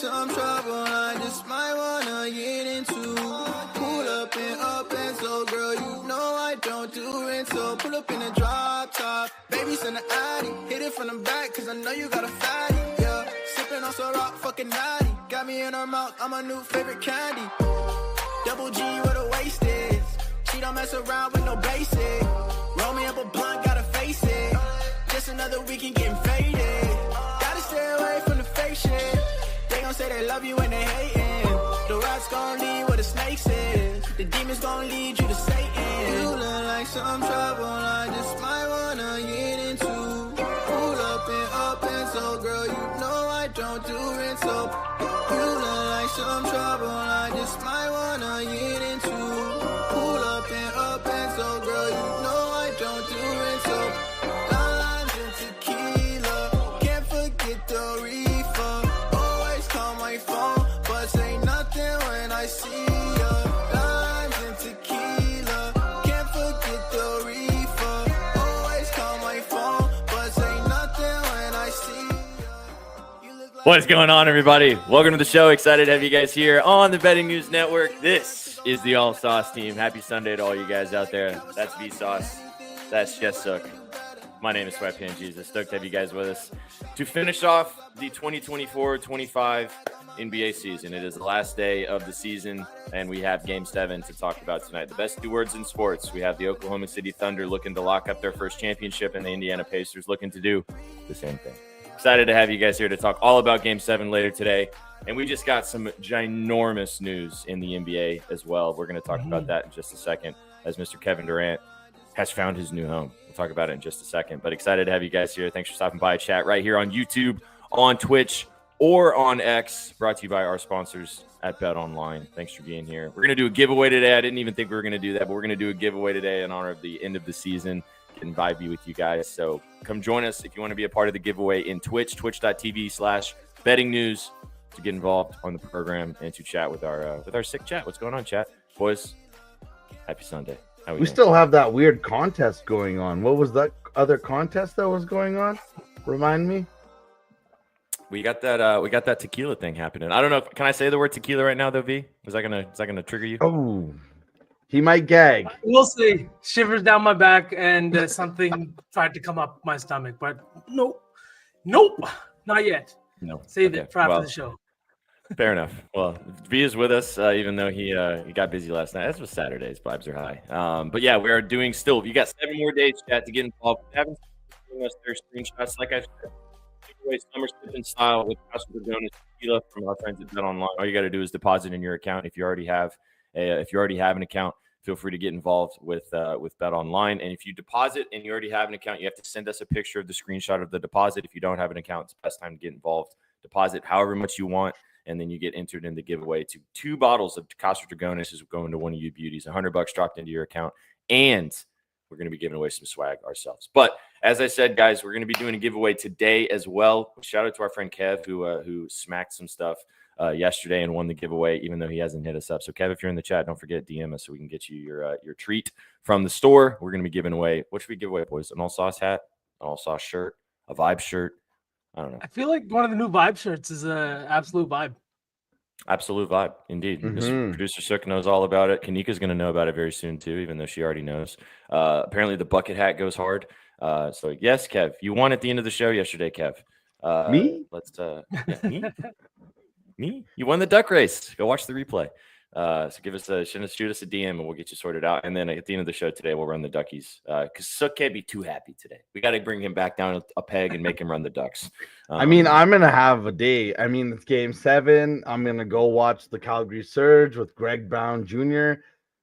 some trouble I just might wanna get into. Pull up and so girl, you know I don't do it. So pull up in a drop top, baby send an addy. Hit it from the back, cause I know you got a fatty. Yeah, sipping on some rock, fucking natty. Got me in her mouth, I'm a new favorite candy. Double G where the waist is. She don't mess around with no basic. Roll me up a blunt, gotta face it. Just another weekend getting faded. Gotta stay away from the fake shit. They gon' say they love you when they hating. The rats gon' lead where the snakes is. The demons gon' lead you to Satan. You look like some trouble I just might wanna get into. Pull up and so girl, you know I don't do it. So you look like some trouble I just might wanna get into. Pull up and so girl, you know I don't do it. So lines and tequila, can't forget the reefer. Always call my phone, but say nothing when I see ya. Lines and tequila, can't forget the reefer. Always call my phone, but say nothing when I see ya. You look like What's going on, everybody? Welcome to the show. Excited to have you guys here on the Betting News Network. This is the All Sauce team. Happy Sunday to all you guys out there. That's V-Sauce. That's Jess Sook. My name is Sweatpants Jesus. Stoked to have you guys with us to finish off the 2024-25 NBA season. It is the last day of the season, and we have Game 7 to talk about tonight. The best two words in sports. We have the Oklahoma City Thunder looking to lock up their first championship, and the Indiana Pacers looking to do the same thing. Excited to have you guys here to talk all about Game 7 later today. And we just got some ginormous news in the NBA as well. We're going to talk about that in just a second, as Mr. Kevin Durant has found his new home. We'll talk about it in just a second. But excited to have you guys here. Thanks for stopping by. Chat right here on YouTube, on Twitch, or on X. Brought to you by our sponsors at BetOnline. Thanks for being here. We're going to do a giveaway today. I didn't even think we were going to do that, but we're going to do a giveaway today in honor of the end of the season and vibey with you guys. So come join us if you want to be a part of the giveaway in Twitch, twitch.tv/bettingnews to get involved on the program and to chat with our sick chat. What's going on, chat? Boys, happy Sunday. How we doing? Still have that weird contest going on. What was that other contest that was going on? Remind me. We got that tequila thing happening. I don't know. Can I say the word tequila right now though, V? Is that gonna trigger you? Oh, he might gag. We'll see. Shivers down my back and something tried to come up my stomach, but nope, not yet. No. Save Okay. it for after the show. Fair enough. Well, V is with us, even though he got busy last night. This was Saturday's vibes are high. But yeah, we are doing still. You got 7 more days, chat, to get involved. Haven't seen us their screenshots, like I said. Summer sipping style with Casa Dragones tequila from our friends at BetOnline. All you got to do is deposit in your account. If you already have an account, feel free to get involved with BetOnline. And if you deposit and you already have an account, you have to send us a picture of the screenshot of the deposit. If you don't have an account, it's the best time to get involved. Deposit however much you want, and then you get entered in the giveaway to 2 bottles of Casa Dragones is going to one of you beauties. $100 dropped into your account, and we're going to be giving away some swag ourselves. But as I said, guys, we're going to be doing a giveaway today as well. Shout out to our friend Kev who smacked some stuff yesterday and won the giveaway, even though he hasn't hit us up. So Kev, if you're in the chat, don't forget DM us so we can get you your treat from the store. We're going to be giving away. What should we give away, boys? An All Sauce hat, an All Sauce shirt, a Vibe shirt. I don't know. I feel like one of the new Vibe shirts is a absolute vibe. Absolute vibe, indeed. Mr. Producer Sook knows all about it. Kanika's going to know about it very soon too, even though she already knows. Apparently, the bucket hat goes hard. So yes, Kev, you won at the end of the show yesterday, Kev. Me? Me? You won the duck race. Go watch the replay. So shoot us a DM and we'll get you sorted out. And then at the end of the show today, we'll run the duckies. Because Sook can't be too happy today. We got to bring him back down a peg and make him run the ducks. I'm going to have a day. It's Game 7. I'm going to go watch the Calgary Surge with Greg Brown Jr.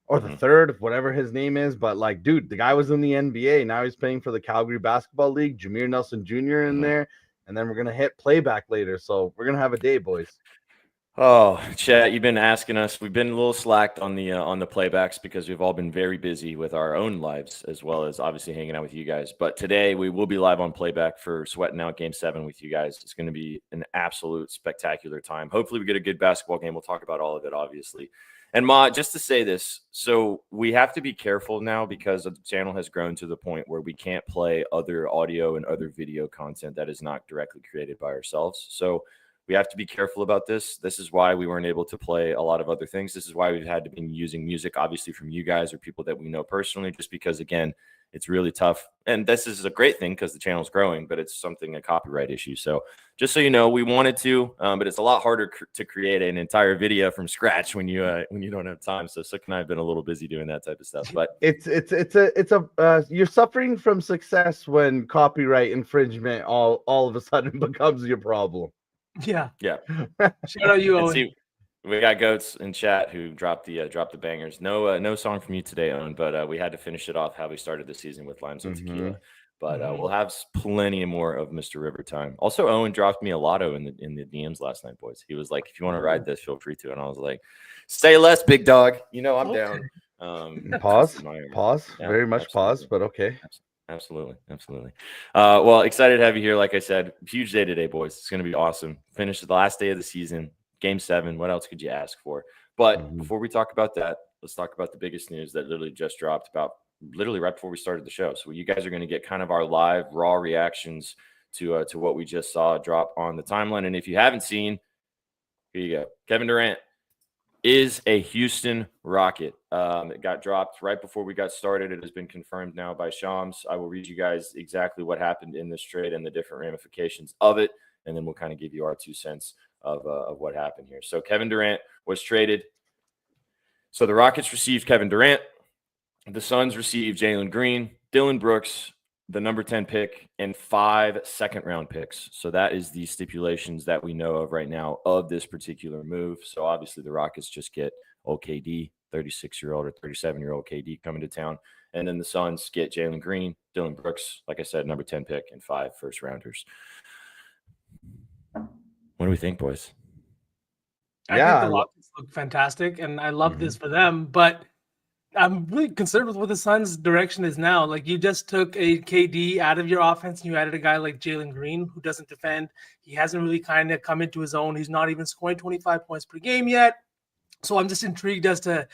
or the third, whatever his name is. But, dude, the guy was in the NBA. Now he's playing for the Calgary Basketball League. Jameer Nelson Jr. in there. And then we're going to hit playback later. So we're going to have a day, boys. Oh, chat, you've been asking us. We've been a little slacked on the playbacks because we've all been very busy with our own lives as well as obviously hanging out with you guys. But today we will be live on playback for sweating out Game 7 with you guys. It's going to be an absolute spectacular time. Hopefully we get a good basketball game. We'll talk about all of it, obviously. And Ma, just to say this, so we have to be careful now because the channel has grown to the point where we can't play other audio and other video content that is not directly created by ourselves. So we have to be careful about this. This is why we weren't able to play a lot of other things. This is why we've had to be using music, obviously, from you guys or people that we know personally, just because, again, it's really tough. And this is a great thing because the channel's growing, but it's a copyright issue. So just so you know, we wanted to, but it's a lot harder to create an entire video from scratch when you don't have time. So Sook and I have been a little busy doing that type of stuff. But you're suffering from success when copyright infringement all of a sudden becomes your problem. Yeah. Shout out you, Owen. See, we got Goats in chat who dropped the bangers. No song from you today, Owen, but we had to finish it off how we started the season with Limes and Tequila. But we'll have plenty more of Mr. River time. Also, Owen dropped me a lotto in the DMs last night, boys. He was like, "If you want to ride this, feel free to." And I was like, "Say less, big dog. You know I'm down." Pause. Yeah, Very much absolutely. pause, but okay. Absolutely. Well, excited to have you here. Like I said, huge day today, boys. It's going to be awesome. Finish the last day of the season, Game 7. What else could you ask for? But before we talk about that, let's talk about the biggest news that literally just dropped about literally right before we started the show. So you guys are going to get kind of our live, raw reactions to what we just saw drop on the timeline. And if you haven't seen, here you go. Kevin Durant is a Houston Rocket. It got dropped right before we got started. It has been confirmed now by Shams. I will read you guys exactly what happened in this trade and the different ramifications of it, and then we'll kind of give you our 2 cents of what happened here. So Kevin Durant was traded. So the Rockets received Kevin Durant. The Suns received Jalen Green, Dillon Brooks, the number 10 pick, and 5 second-round picks. So that is the stipulations that we know of right now of this particular move. So obviously the Rockets just get old KD, 36-year-old or 37-year-old KD coming to town. And then the Suns get Jalen Green, Dillon Brooks, like I said, number 10 pick, and 5 first-rounders. What do we think, boys? I think the Rockets look fantastic, and I love this for them, but I'm really concerned with what the Suns' direction is now. Like, you just took a KD out of your offense and you added a guy like Jalen Green who doesn't defend. He hasn't really kind of come into his own. He's not even scoring 25 points per game yet. So I'm just intrigued as to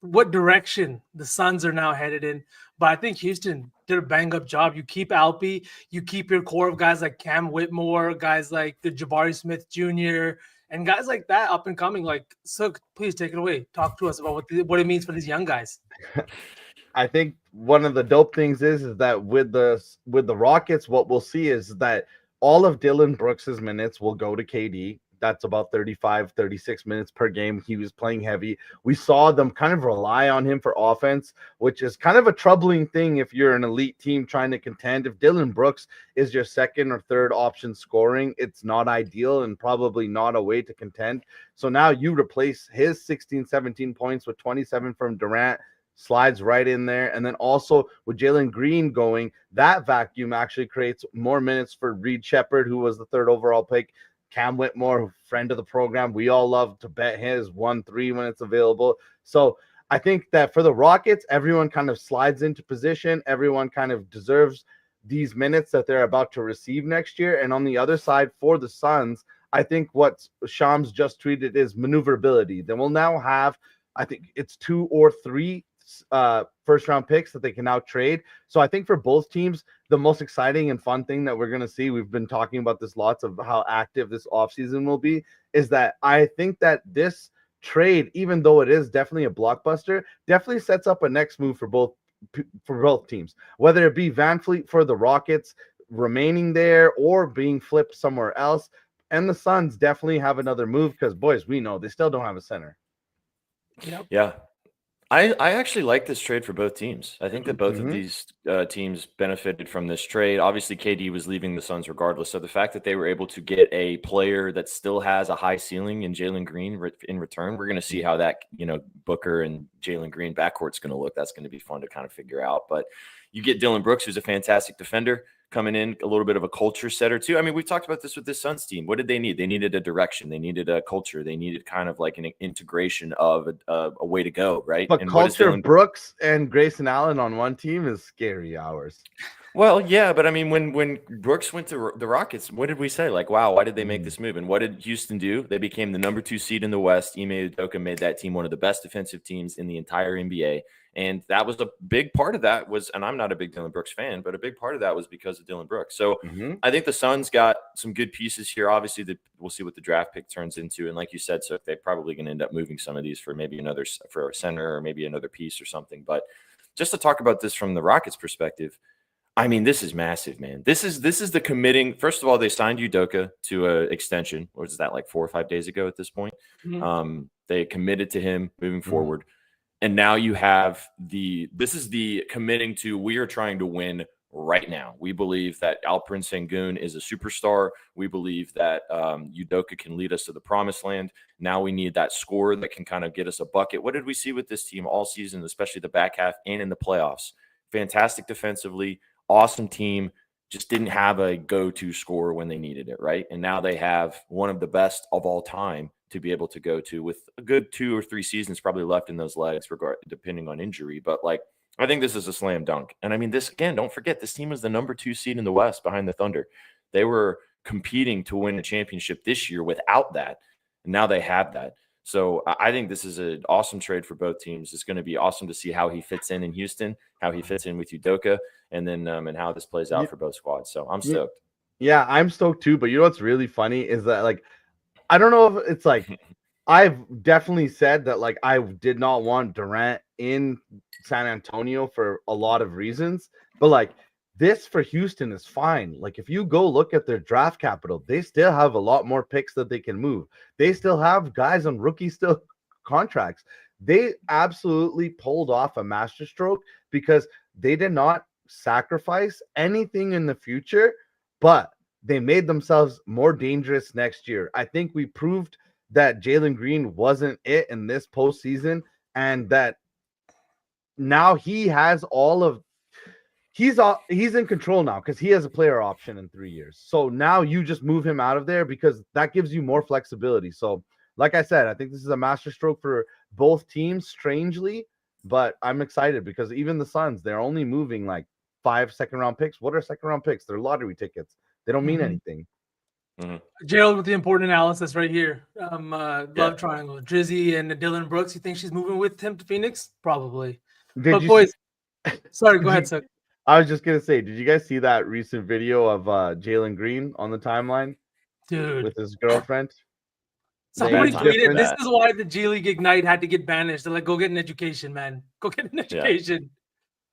what direction the Suns are now headed in. But I think Houston did a bang-up job. You keep Alpi. You keep your core of guys like Cam Whitmore, guys like the Jabari Smith Jr., and guys like that up and coming. Like, Sook, please take it away. Talk to us about what it means for these young guys. I think one of the dope things is that with the Rockets, what we'll see is that all of Dillon Brooks's minutes will go to KD. That's about 35, 36 minutes per game. He was playing heavy. We saw them kind of rely on him for offense, which is kind of a troubling thing if you're an elite team trying to contend. If Dillon Brooks is your second or third option scoring, it's not ideal and probably not a way to contend. So now you replace his 16, 17 points with 27 from Durant, slides right in there. And then also with Jalen Green going, that vacuum actually creates more minutes for Reed Shepherd, who was the 3rd overall pick. Cam Whitmore, friend of the program. We all love to bet his 1-3 when it's available. So I think that for the Rockets, everyone kind of slides into position. Everyone kind of deserves these minutes that they're about to receive next year. And on the other side, for the Suns, I think what Shams just tweeted is maneuverability. Then we'll now have, I think it's 2 or 3 first-round picks that they can now trade. So I think for both teams, the most exciting and fun thing that we're going to see, we've been talking about this lots of how active this offseason will be, is that I think that this trade, even though it is definitely a blockbuster, definitely sets up a next move for both teams, whether it be Van Fleet for the Rockets remaining there or being flipped somewhere else. And the Suns definitely have another move because, boys, we know they still don't have a center. Yep. Yeah. I actually like this trade for both teams. I think that both of these teams benefited from this trade. Obviously, KD was leaving the Suns regardless. So the fact that they were able to get a player that still has a high ceiling in Jalen Green in return, we're going to see how that, Booker and Jalen Green backcourt's going to look. That's going to be fun to kind of figure out. But you get Dillon Brooks, who's a fantastic defender, coming in, a little bit of a culture setter too. I mean, we've talked about this with this Suns team. What did they need? They needed a direction. They needed a culture. They needed kind of like an integration of a way to go, right? But and culture, Brooks and Grayson Allen on one team is scary hours. Well, yeah, but I mean, when Brooks went to the Rockets, what did we say? Like, wow, why did they make this move? And what did Houston do? They became the number 2 seed in the West. Ime Udoka made that team one of the best defensive teams in the entire NBA. And that was a big part of that was, and I'm not a big Dylan Brooks fan, but a big part of that was because of Dylan Brooks. So I think the Suns got some good pieces here. Obviously, we'll see what the draft pick turns into. And like you said, so they're probably going to end up moving some of these for maybe for a center or maybe another piece or something. But just to talk about this from the Rockets' perspective, I mean, this is massive, man. This is the committing. First of all, they signed Udoka to an extension. What was that, like 4 or 5 days ago at this point? They committed to him moving forward. And now you have this is the committing to, we are trying to win right now. We believe that Alperen Sengun is a superstar. We believe that Udoka can lead us to the promised land. Now we need that scorer that can kind of get us a bucket. What did we see with this team all season, especially the back half and in the playoffs? Fantastic defensively. Awesome team, just didn't have a go-to scorer when they needed it, right? And now they have one of the best of all time to be able to go to, with a good 2 or 3 seasons probably left in those legs, depending on injury. But like, I think this is a slam dunk. And I mean, this again, don't forget, this team was the number 2 seed in the West behind the Thunder. They were competing to win a championship this year without that. And now they have that. So I think this is an awesome trade for both teams. It's going to be awesome to see how he fits in Houston, how he fits in with Udoka, and then and how this plays out for both squads. So I'm stoked. Yeah, I'm stoked too. But you know what's really funny is that, like, I don't know if it's like, I've definitely said that, like, I did not want Durant in San Antonio for a lot of reasons, but like, this for Houston is fine. Like, if you go look at their draft capital, they still have a lot more picks that they can move. They still have guys on rookie contracts. They absolutely pulled off a masterstroke because they did not sacrifice anything in the future, but they made themselves more dangerous next year. I think we proved that Jalen Green wasn't it in this postseason, and that now he has all of he's in control now because he has a player option in 3 years. So now you just move him out of there because that gives you more flexibility. So, like I said, I think this is a masterstroke for both teams, strangely, but I'm excited because even the Suns, they're only moving like 5 second-round picks. What are second-round picks? They're lottery tickets. They don't mean anything. Gerald with the important analysis right here. Love triangle. Drizzy and Dylan Brooks. You think she's moving with him to Phoenix? Probably. But boys, sorry, go ahead, sir. I was just gonna say, did you guys see that recent video of Jalen Green on the timeline, dude, with his girlfriend? Somebody tweeted, "This is why the G League Ignite had to get banished." They're like, "Go get an education, man. Go get an education."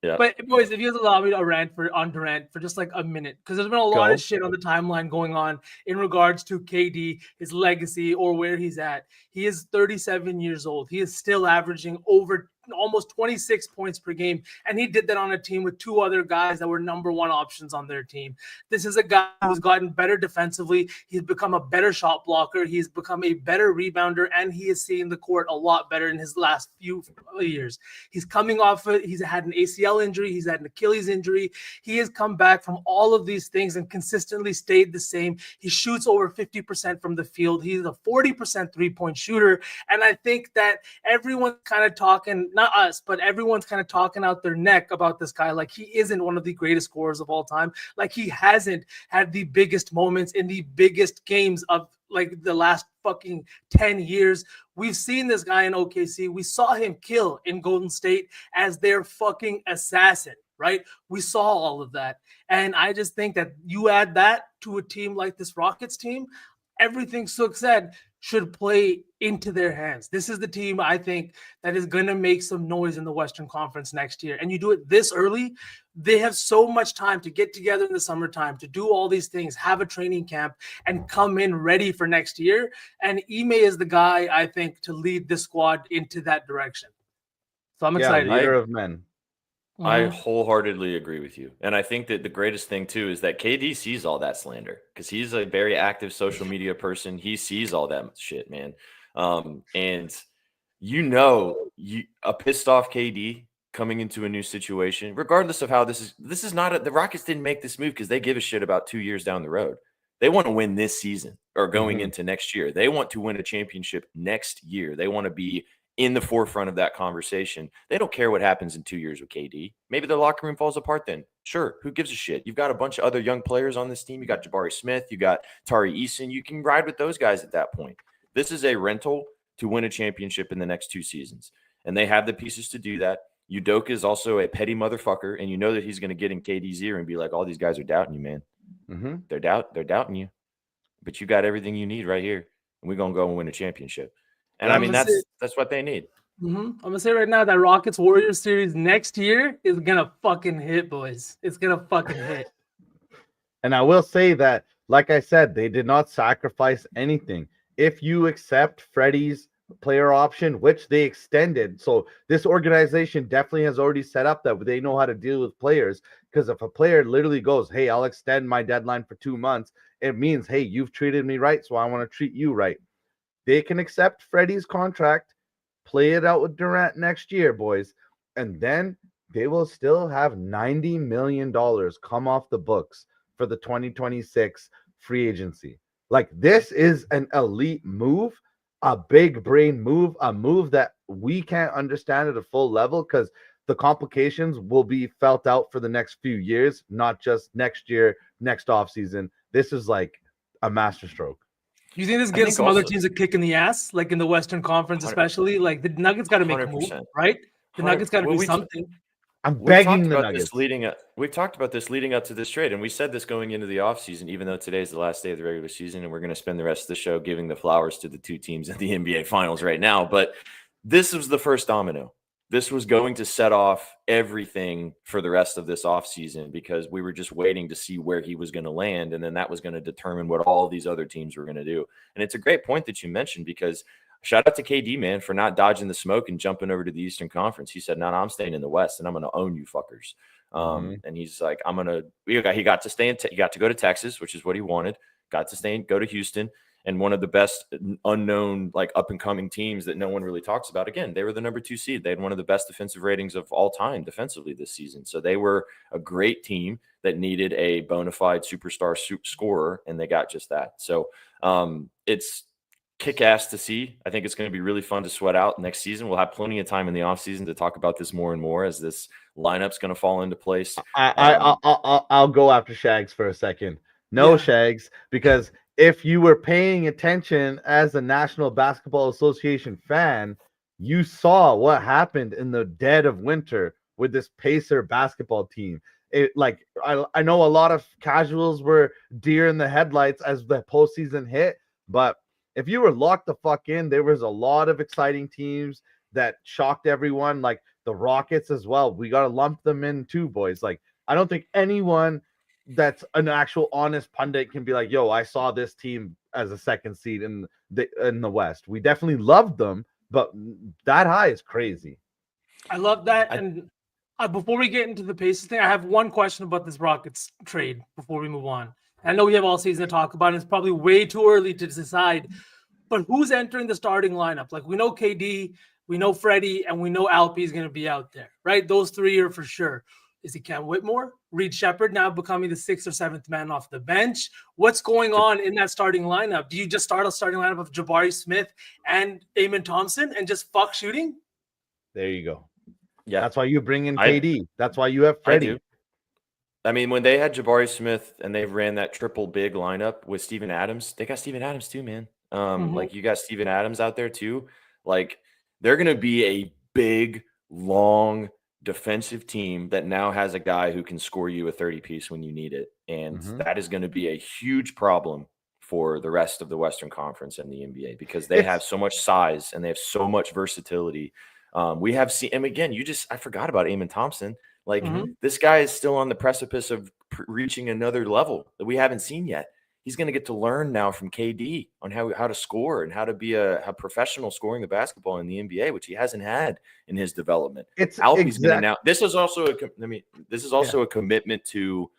Yeah. But boys, if you guys allow me to rant on Durant for just like a minute, because there's been a lot of shit on the timeline going on in regards to KD, his legacy, or where he's at. He is 37 years old. He is still averaging over almost 26 points per game, and he did that on a team with 2 other guys that were number 1 options on their team. This is a guy who's gotten better defensively. He's become a better shot blocker. He's become a better rebounder, and he is seeing the court a lot better in his last few years. He's coming off it. He's had an ACL injury. He's had an Achilles injury. He has come back from all of these things and consistently stayed the same. He shoots over 50% from the field. He's a 40% three-point shooter, and I think that everyone's kind of talking, not us, but everyone's kind of talking out their neck about this guy. Like, he isn't one of the greatest scorers of all time. Like, he hasn't had the biggest moments in the biggest games of like the last fucking 10 years. We've seen this guy in OKC. We saw him kill in Golden State as their fucking assassin, right? We saw all of that. And I just think that you add that to a team like this Rockets team, everything Sook said should play into their hands. This is the team, I think, that is going to make some noise in the Western Conference next year. And you do it this early, they have so much time to get together in the summertime, to do all these things, have a training camp, and come in ready for next year. And Ime is the guy, I think, to lead the squad into that direction. So I'm excited. Leader of men. I wholeheartedly agree with you. And I think that the greatest thing, too, is that KD sees all that slander because he's a very active social media person. He sees all that shit, man. And a pissed off KD coming into a new situation, regardless of how this is not the Rockets didn't make this move because they give a shit about 2 years down the road. They want to win this season or going into next year. They want to win a championship next year. They want to be in the forefront of that conversation. They don't care what happens in 2 years with KD. Maybe the locker room falls apart then. Sure, who gives a shit? You've got a bunch of other young players on this team. You got Jabari Smith, you got Tari Eason. You can ride with those guys at that point. This is a rental to win a championship in the next 2 seasons, and they have the pieces to do that. Udoka is also a petty motherfucker, and you know that he's going to get in KD's ear and be like, all these guys are doubting you, man. Mm-hmm. They're doubting you, but you got everything you need right here, and we're going to go and win a championship. And I mean, that's what they need. Mm-hmm. I'm going to say right now that Rockets Warriors series next year is going to fucking hit, boys. It's going to fucking hit. And I will say that, like I said, they did not sacrifice anything. If you accept Freddie's player option, which they extended, so this organization definitely has already set up that they know how to deal with players, because if a player literally goes, hey, I'll extend my deadline for 2 months, it means, hey, you've treated me right, so I want to treat you right. They can accept Freddie's contract, play it out with Durant next year, boys, and then they will still have $90 million come off the books for the 2026 free agency. Like, this is an elite move, a big brain move, a move that we can't understand at a full level, because the complications will be felt out for the next few years, not just next year, next offseason. This is like a masterstroke. You think this gives some other teams a kick in the ass, like in the Western Conference, especially? Like, the Nuggets got to make a move, right? The Nuggets got to do something. I'm begging the Nuggets. We've talked about this leading up to this trade, and we said this going into the offseason, even though today's the last day of the regular season, and we're going to spend the rest of the show giving the flowers to the 2 teams in the NBA Finals right now. But this was the first domino. This was going to set off everything for the rest of this offseason, because we were just waiting to see where he was going to land, and then that was going to determine what all these other teams were going to do. And it's a great point that you mentioned, because shout out to KD, man, for not dodging the smoke and jumping over to the Eastern Conference. He said, no, I'm staying in the West, and I'm going to own you fuckers. And he's like, he got to stay he got to go to Texas, which is what he wanted, got to go to Houston. And one of the best unknown, like, up-and-coming teams that no one really talks about. Again, they were the number 2 seed. They had one of the best defensive ratings of all time defensively this season. So they were a great team that needed a bona fide superstar scorer, and they got just that. So it's kick-ass to see. I think it's going to be really fun to sweat out next season. We'll have plenty of time in the offseason to talk about this more and more as this lineup's going to fall into place. I'll go after Shags for a second. No, yeah. Shags, because if you were paying attention as a National Basketball Association fan, you saw what happened in the dead of winter with this Pacer basketball team. I know a lot of casuals were deer in the headlights as the postseason hit, but if you were locked the fuck in, there was a lot of exciting teams that shocked everyone, like the Rockets as well. We got to lump them in too, boys. Like, I don't think anyone that's an actual honest pundit can be like, yo, I saw this team as a second seed in the West. We definitely loved them, but that high is crazy. I love that. And before we get into the Pacers thing, I have one question about this Rockets trade before we move on. I know we have all season to talk about, and it's probably way too early to decide, but who's entering the starting lineup? Like, we know KD, we know Freddie, and we know Alpi is going to be out there, right? Those 3 are for sure. Is it Cam Whitmore? Reed Shepherd now becoming the 6th or 7th man off the bench? What's going on in that starting lineup? Do you just start a starting lineup of Jabari Smith and Amen Thompson and just fuck shooting? There you go. Yeah. That's why you bring in KD. That's why you have Freddie. I mean, when they had Jabari Smith and they ran that triple big lineup with Steven Adams, they got Steven Adams too, man. Like, you got Steven Adams out there too. Like, they're going to be a big, long defensive team that now has a guy who can score you a 30-piece when you need it. And that is going to be a huge problem for the rest of the Western Conference and the NBA, because they have so much size and they have so much versatility. We have seen, and again, I forgot about Amen Thompson. Like, this guy is still on the precipice of reaching another level that we haven't seen yet. He's going to get to learn now from KD on how to score and how to be a professional scoring the basketball in the NBA, which he hasn't had in his development. Alpi's going to now. This is also a commitment to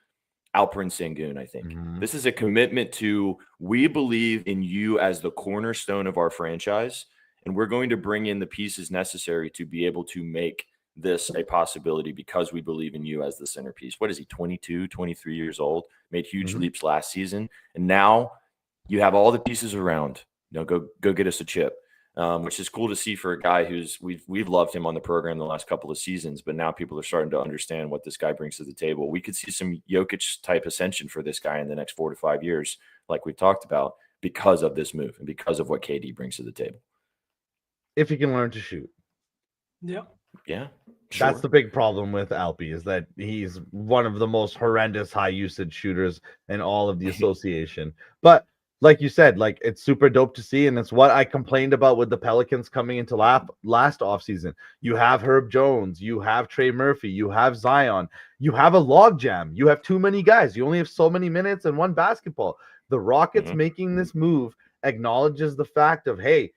Alperen Sengun. I think this is a commitment to, we believe in you as the cornerstone of our franchise, and we're going to bring in the pieces necessary to be able to make this a possibility because we believe in you as the centerpiece. What is he, 22, 23 years old, made huge leaps last season. And now you have all the pieces around, go get us a chip. which is cool to see for a guy who's we've loved him on the program the last couple of seasons, but now people are starting to understand what this guy brings to the table. We could see some Jokic type ascension for this guy in the next 4 to 5 years, like we talked about, because of this move and because of what KD brings to the table. If he can learn to shoot. Yeah. Yeah. Sure. That's the big problem with Alpi, is that he's one of the most horrendous high usage shooters in all of the association. But like you said, like, it's super dope to see, and it's what I complained about with the Pelicans coming into last offseason. You have Herb Jones, you have Trey Murphy, you have Zion, you have a logjam, you have too many guys, you only have so many minutes and one basketball. The Rockets making this move acknowledges the fact of, hey,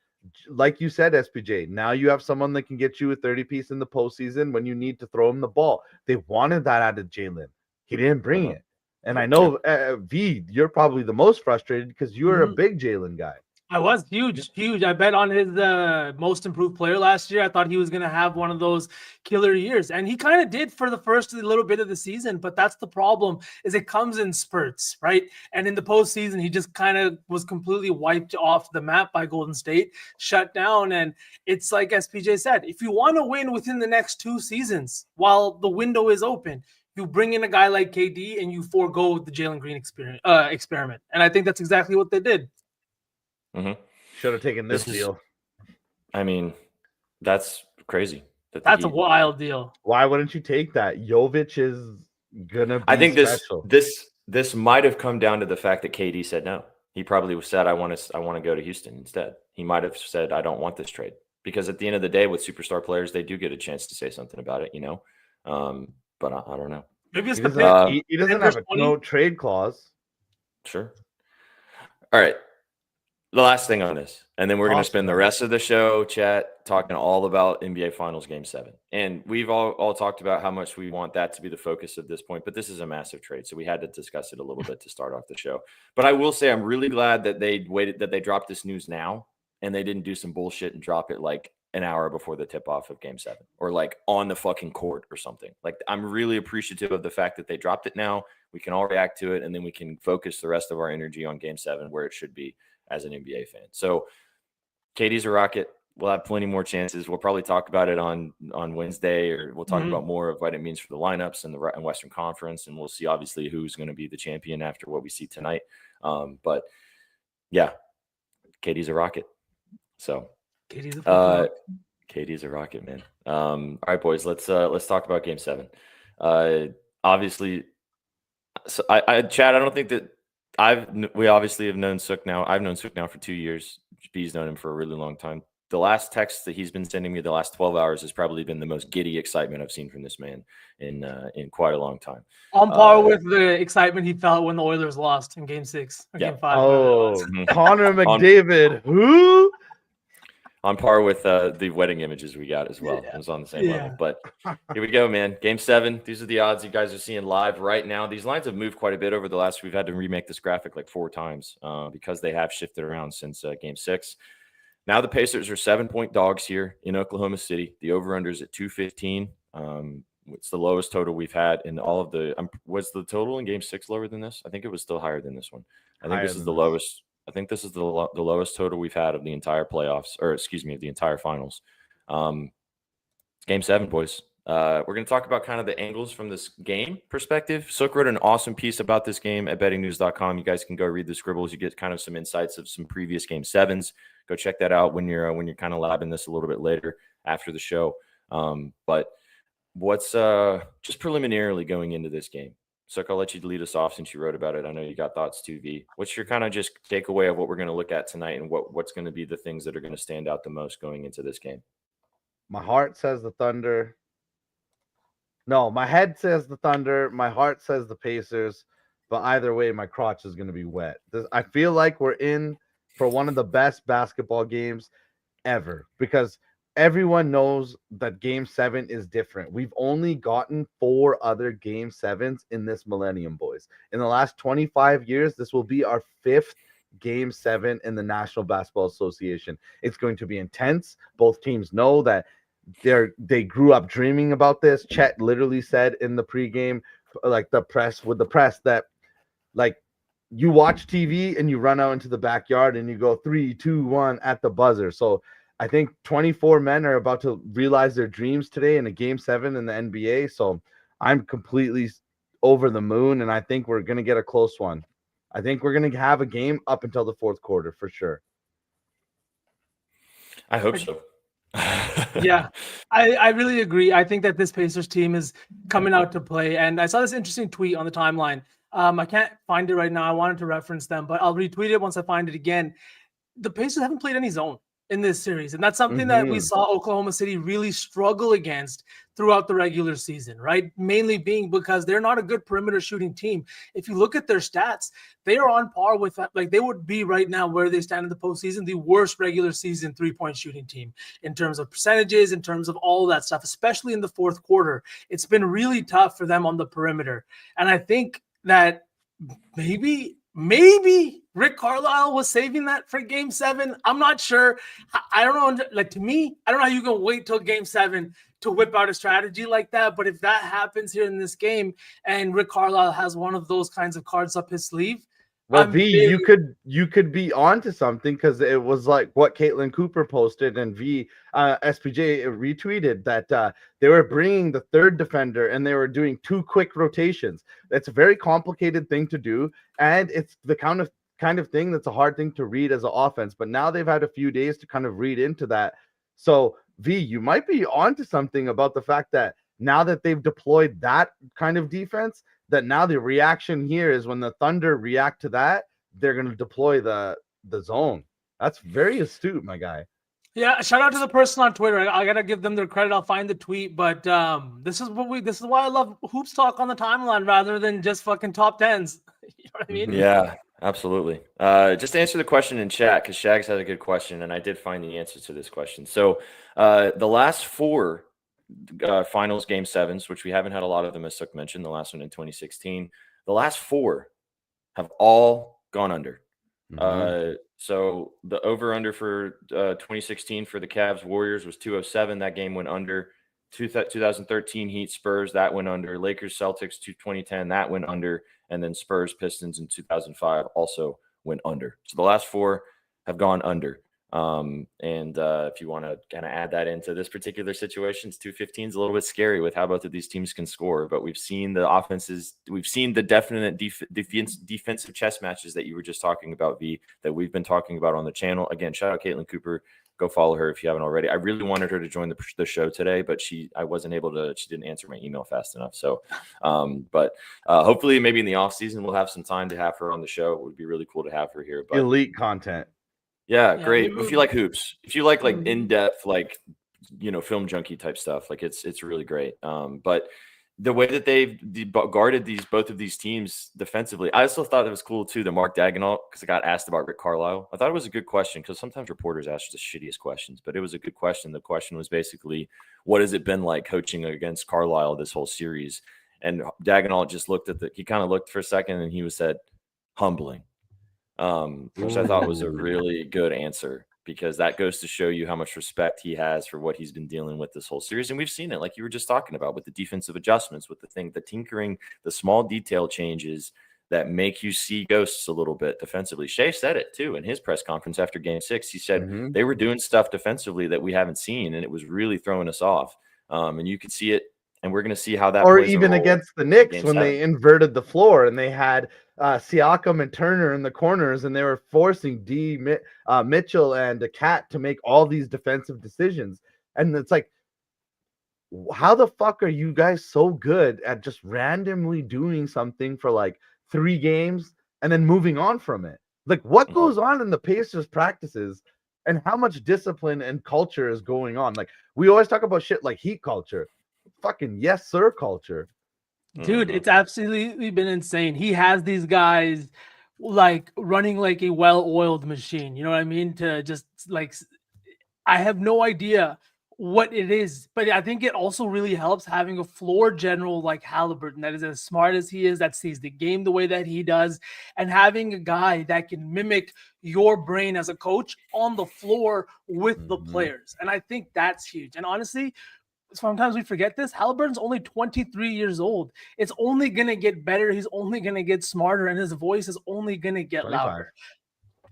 like you said, SPJ, now you have someone that can get you a 30-piece in the postseason when you need to throw him the ball. They wanted that out of Jalen. He didn't bring it. And I know, V, you're probably the most frustrated because you're a big Jalen guy. I was huge. I bet on his most improved player last year. I thought he was going to have one of those killer years, and he kind of did for the first little bit of the season. But that's the problem, is it comes in spurts, right? And in the postseason, he just kind of was completely wiped off the map by Golden State, shut down. And it's like SPJ said, if you want to win within the next 2 seasons while the window is open, you bring in a guy like KD and you forego the Jalen Green experiment. And I think that's exactly what they did. Should have taken this deal. I mean, that's crazy. That's a wild deal. Why wouldn't you take that? Jovic is gonna be I think special. this might have come down to the fact that KD said no. He probably said, I want to go to Houston instead. He might have said, I don't want this trade. Because at the end of the day, with superstar players, they do get a chance to say something about it, but I don't know. Maybe it's he doesn't have a no trade clause. Sure. All right. The last thing on this, and then we're going to spend the rest of the show, chat, talking all about NBA Finals Game 7. And we've all talked about how much we want that to be the focus of this point, but this is a massive trade, so we had to discuss it a little bit to start off the show. But I will say I'm really glad that they dropped this news now, and they didn't do some bullshit and drop it like an hour before the tip-off of Game 7 or like on the fucking court or something. Like, I'm really appreciative of the fact that they dropped it now. We can all react to it, and then we can focus the rest of our energy on Game 7 where it should be as an NBA fan. So KD's a Rocket. We'll have plenty more chances. We'll probably talk about it on Wednesday, or we'll talk about more of what it means for the lineups and the Western Conference. And we'll see obviously who's going to be the champion after what we see tonight. But yeah, KD's a Rocket. So KD's a Rocket, man. All right, boys, let's talk about Game 7. Obviously, so Chad, I don't think that we obviously have known Sook now. I've known Sook now for 2 years. B's known him for a really long time. The last text that he's been sending me the last 12 hours has probably been the most giddy excitement I've seen from this man in quite a long time. On par with the excitement he felt when the Oilers lost in Game 6 or Game 5. Oh, Connor McDavid. Who? On par with the wedding images we got as well. It was on the same level. But here we go, man. Game 7. These are the odds you guys are seeing live right now. These lines have moved quite a bit over the last. We've had to remake this graphic like 4 times because they have shifted around since Game 6. Now the Pacers are 7-point dogs here in Oklahoma City. The over-under is at 215. It's the lowest total we've had in all of the. Was the total in Game 6 lower than this? I think it was still higher than this one. I think this is the lowest. I think this is the lowest total we've had of the entire playoffs, or excuse me, of the entire finals. Game 7, boys. We're going to talk about kind of the angles from this game perspective. Sook wrote an awesome piece about this game at bettingnews.com. You guys can go read the scribbles. You get kind of some insights of some previous Game 7s. Go check that out when you're kind of labbing this a little bit later after the show. But what's just preliminarily going into this game? Sook, I'll let you lead us off since you wrote about it. I know you got thoughts too, V. What's your kind of just takeaway of what we're going to look at tonight, and what's going to be the things that are going to stand out the most going into this game? My heart says the Thunder. No, my head says the Thunder. My heart says the Pacers. But either way, my crotch is going to be wet. I feel like we're in for one of the best basketball games ever, because everyone knows that Game 7 is different. We've only gotten 4 other Game 7s in this millennium, boys. In the last 25 years, this will be our 5th Game 7 in the National Basketball Association. It's going to be intense. Both teams know that they grew up dreaming about this. Chet literally said in the pregame, like the press, that like you watch TV and you run out into the backyard and you go 3, 2, 1 at the buzzer. So I think 24 men are about to realize their dreams today in a game 7 in the NBA. So I'm completely over the moon, and I think we're going to get a close one. I think we're going to have a game up until the fourth quarter for sure. I hope so. Yeah, I really agree. I think that this Pacers team is coming out to play. And I saw this interesting tweet on the timeline. I can't find it right now. I wanted to reference them, but I'll retweet it once I find it again. The Pacers haven't played any zone in this series. And that's something that we saw Oklahoma City really struggle against throughout the regular season, right? Mainly being because they're not a good perimeter shooting team. If you look at their stats, they are on par with, like, they would be right now where they stand in the postseason, the worst regular season 3-point shooting team in terms of percentages, in terms of all that stuff, especially in the fourth quarter. It's been really tough for them on the perimeter. And I think that maybe Rick Carlisle was saving that for game 7. I'm not sure. I don't know. Like, to me, I don't know how you can wait till game 7 to whip out a strategy like that. But if that happens here in this game and Rick Carlisle has one of those kinds of cards up his sleeve, well, you could be onto something, because it was like what Caitlin Cooper posted, and SPJ retweeted that they were bringing the third defender and they were doing 2 quick rotations. That's a very complicated thing to do, and it's the kind of thing that's a hard thing to read as an offense. But now they've had a few days to kind of read into that. So you might be onto something about the fact that now that they've deployed that kind of defense, that now the reaction here is when the Thunder react to that, they're going to deploy the zone. That's very astute, my guy. Yeah, shout out to the person on Twitter. I gotta give them their credit. I'll find the tweet, but this is why I love hoops talk on the timeline rather than just fucking top tens. You know what I mean? Yeah, absolutely. Just answer the question in chat, because Shags had a good question, and I did find the answer to this question. So the last 4 finals game 7s, which we haven't had a lot of them, as Suk mentioned, the last one in 2016, the last 4 have all gone under. So the over under for 2016 for the Cavs Warriors was 207. That game went under. 2013 Heat Spurs, that went under. Lakers Celtics 2010, that went under. And then Spurs Pistons in 2005 also went under. So the last 4 have gone under. If you want to kind of add that into this particular situation, 215 is a little bit scary with how both of these teams can score. But we've seen the offenses, we've seen the definite defensive chess matches that you were just talking about, V, that we've been talking about on the channel. Again, shout out Caitlin Cooper. Go follow her if you haven't already. I really wanted her to join the show today, but she didn't answer my email fast enough. So, hopefully maybe in the off season, we'll have some time to have her on the show. It would be really cool to have her here. But elite content. Yeah, great. If you like hoops, if you like in-depth, like, film junkie type stuff, like it's really great. But the way that they've guarded both of these teams defensively, I also thought it was cool too, that Mark Daigneault, because I got asked about Rick Carlisle. I thought it was a good question, because sometimes reporters ask the shittiest questions, but it was a good question. The question was basically, what has it been like coaching against Carlisle this whole series? And Daigneault just he kind of looked for a second, and he said, humbling. Which I thought was a really good answer, because that goes to show you how much respect he has for what he's been dealing with this whole series. And we've seen it, like you were just talking about, with the defensive adjustments, with the tinkering, the small detail changes that make you see ghosts a little bit defensively. Shea said it too in his press conference after game 6. He said they were doing stuff defensively that we haven't seen, and it was really throwing us off. And you could see it. And we're going to see how that or even against the Knicks when they inverted the floor and they had Siakam and Turner in the corners, and they were forcing Mitchell and Cat to make all these defensive decisions. And it's like, how the fuck are you guys so good at just randomly doing something for like 3 games and then moving on from it? Like, what goes on in the Pacers practices, and how much discipline and culture is going on? Like, we always talk about shit like Heat culture. Fucking yes sir culture, dude. It's absolutely been insane. He has these guys like running like a well-oiled machine, you know what I mean? To just like, I have no idea what it is, but I think it also really helps having a floor general like Halliburton that is as smart as he is, that sees the game the way that he does, and having a guy that can mimic your brain as a coach on the floor with the players. And I think that's huge. And honestly, sometimes we forget this. Halliburton's only 23 years old. It's only going to get better. He's only going to get smarter, and his voice is only going to get louder.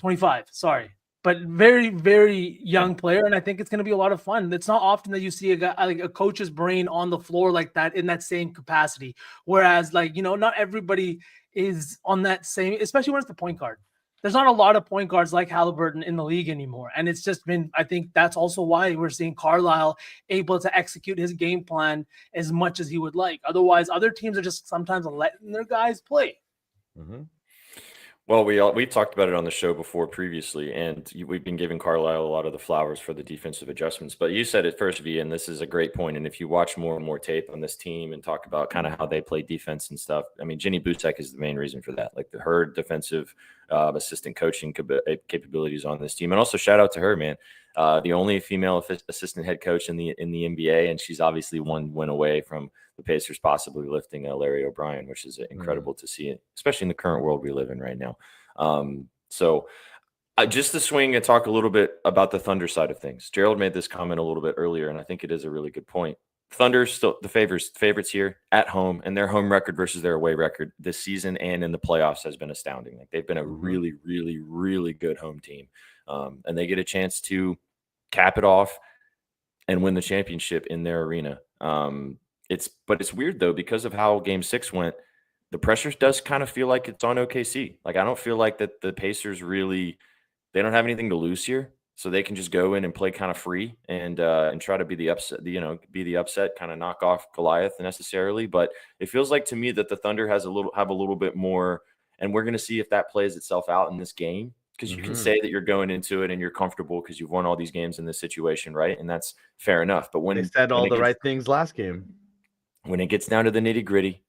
25. Sorry. but very, very young player. And I think it's going to be a lot of fun. It's not often that you see a guy like a coach's brain on the floor like that in that same capacity. Whereas, like, not everybody is on that same, especially when it's the point guard. There's not a lot of point guards like Halliburton in the league anymore. And it's just been, I think that's also why we're seeing Carlisle able to execute his game plan as much as he would like. Otherwise, other teams are just sometimes letting their guys play. Mm-hmm. Well, we talked about it on the show before previously, and we've been giving Carlisle a lot of the flowers for the defensive adjustments. But you said it first, V, and this is a great point. And if you watch more and more tape on this team and talk about kind of how they play defense and stuff, I mean, Jenny Busek is the main reason for that. Like her defensive assistant coaching capabilities on this team, and also shout out to her, man. The only female assistant head coach in the NBA, and she's obviously one win away from the Pacers possibly lifting Larry O'Brien, which is incredible to see, especially in the current world we live in right now. So just to swing and talk a little bit about the Thunder side of things. Gerald made this comment a little bit earlier, and I think it is a really good point. Thunder still the favorites here at home, and their home record versus their away record this season and in the playoffs has been astounding. Like they've been a really, really, really good home team, and they get a chance to cap it off and win the championship in their arena. But it's weird though, because of how Game 6 went. The pressure does kind of feel like it's on OKC. Like I don't feel like that the Pacers really they don't have anything to lose here. So they can just go in and play kind of free and try to be the upset, kind of knock off Goliath necessarily. But it feels like to me that the Thunder have a little bit more, and we're going to see if that plays itself out in this game. Because you can say that you're going into it and you're comfortable because you've won all these games in this situation, right? And that's fair enough. But when they said all the right things last game, when it gets down to the nitty gritty,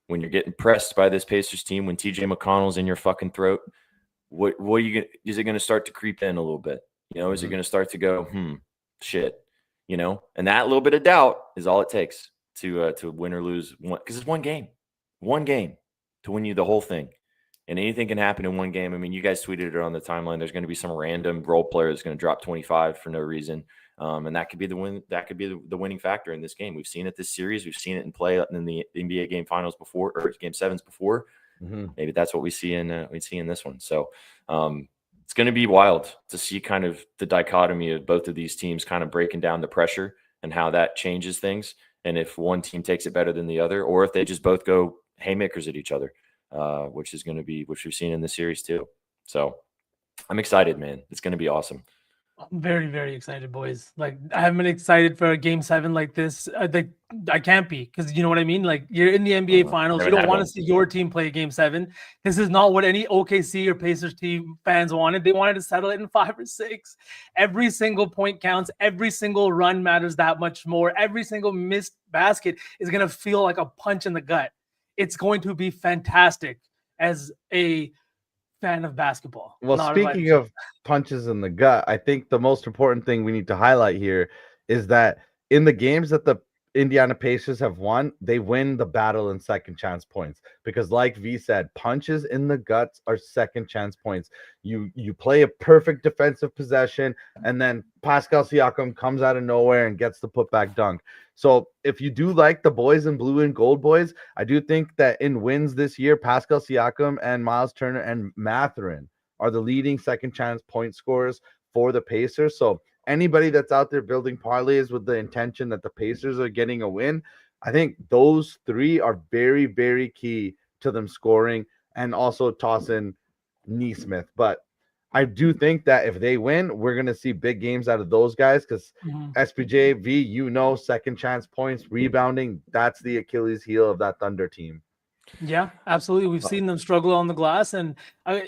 when you're getting pressed by this Pacers team, when TJ McConnell's in your fucking throat, what are you gonna? Is it going to start to creep in a little bit? Is it going to start to go, shit, and that little bit of doubt is all it takes to win or lose one, because it's one game to win you the whole thing. And anything can happen in one game. I mean, you guys tweeted it on the timeline. There's going to be some random role player that's going to drop 25 for no reason. And that could be the win. That could be the winning factor in this game. We've seen it this series. We've seen it in play in the NBA game finals before, or game 7s before. Maybe that's what we see in this one. So it's going to be wild to see kind of the dichotomy of both of these teams kind of breaking down the pressure and how that changes things. And if one team takes it better than the other, or if they just both go haymakers at each other, which we've seen in the series too. So I'm excited, man. It's going to be awesome. I'm very, very excited, boys. Like I haven't been excited for a game 7 like this. I can't be, because you know what I mean? Like you're in the NBA finals. You don't want to see your team play a game 7. This is not what any OKC or Pacers team fans wanted. They wanted to settle it in 5 or 6. Every single point counts. Every single run matters that much more. Every single missed basket is going to feel like a punch in the gut. It's going to be fantastic as a fan of basketball. Well, speaking of punches in the gut, I think the most important thing we need to highlight here is that in the games that the Indiana Pacers have won, they win the battle in second chance points, because like V said, punches in the guts are second chance points. You play a perfect defensive possession, and then Pascal Siakam comes out of nowhere and gets the putback dunk. So if you do like the boys in blue and gold, boys, I do think that in wins this year, Pascal Siakam and Miles Turner and Mathurin are the leading second chance point scorers for the Pacers. So anybody that's out there building parlays with the intention that the Pacers are getting a win, I think those three are very, very key to them scoring, and also toss in Nesmith. But I do think that if they win, we're going to see big games out of those guys, because SPJ, V, second chance points, rebounding, that's the Achilles heel of that Thunder team. Yeah, absolutely. We've seen them struggle on the glass, and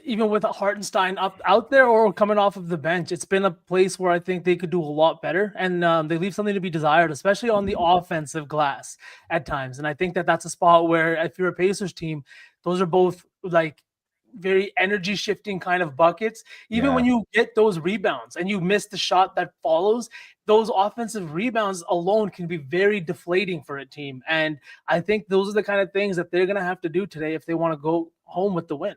even with Hartenstein out there or coming off of the bench, it's been a place where I think they could do a lot better, and they leave something to be desired, especially on the offensive glass at times. And I think that that's a spot where, if you're a Pacers team, those are both like very energy shifting kind of buckets. Even when you get those rebounds and you miss the shot that follows, those offensive rebounds alone can be very deflating for a team. And I think those are the kind of things that they're going to have to do today if they want to go home with the win.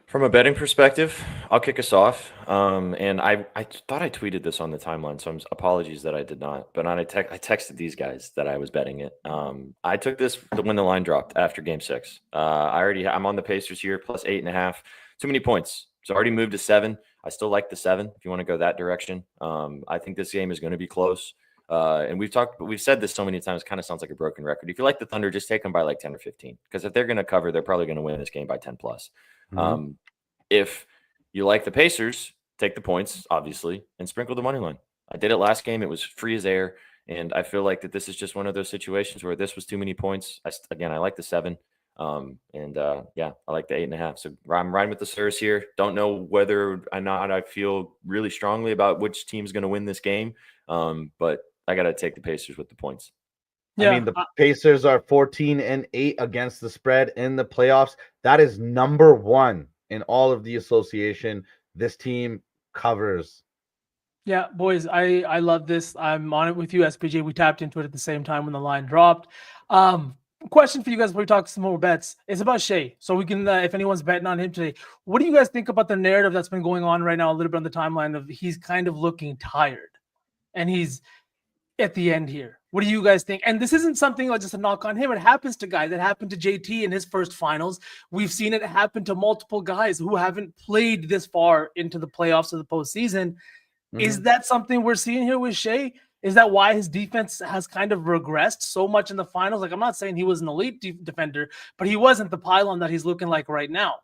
From a betting perspective, I'll kick us off. And I thought I tweeted this on the timeline, so apologies that I did not. But I texted these guys that I was betting it. I took this when the line dropped after Game 6. I'm on the Pacers here, plus 8.5. Too many points. It's already moved to 7. I still like the 7 if you want to go that direction. I think this game is going to be close. And we've said this so many times, it kind of sounds like a broken record. If you like the Thunder, just take them by like 10 or 15. Because if they're going to cover, they're probably going to win this game by 10 plus. Mhm. If you like the Pacers, take the points, obviously, and sprinkle the money line. I did it last game. It was free as air. And I feel like that this is just one of those situations where this was too many points. I like the 7. Yeah, I like the 8.5. So I'm riding with the Sirs here. Don't know whether or not I feel really strongly about which team's going to win this game. But I got to take the Pacers with the points. I mean, the Pacers are 14-8 against the spread in the playoffs. That is number 1 in all of the association. This team covers. Yeah, boys, I love this. I'm on it with you, SPJ. We tapped into it at the same time when the line dropped. Question for you guys before we talk some more bets. It's about Shea. So we can, if anyone's betting on him today, what do you guys think about the narrative that's been going on right now a little bit on the timeline of he's kind of looking tired and he's at the end here? What do you guys think? And this isn't something like just a knock on him. It happens to guys. It happened to JT in his first finals. We've seen it happen to multiple guys who haven't played this far into the playoffs or the postseason. Mm-hmm. Is that something we're seeing here with Shea? Is that why his defense has kind of regressed so much in the finals? Like, I'm not saying he was an elite defender, but he wasn't the pylon that he's looking like right now.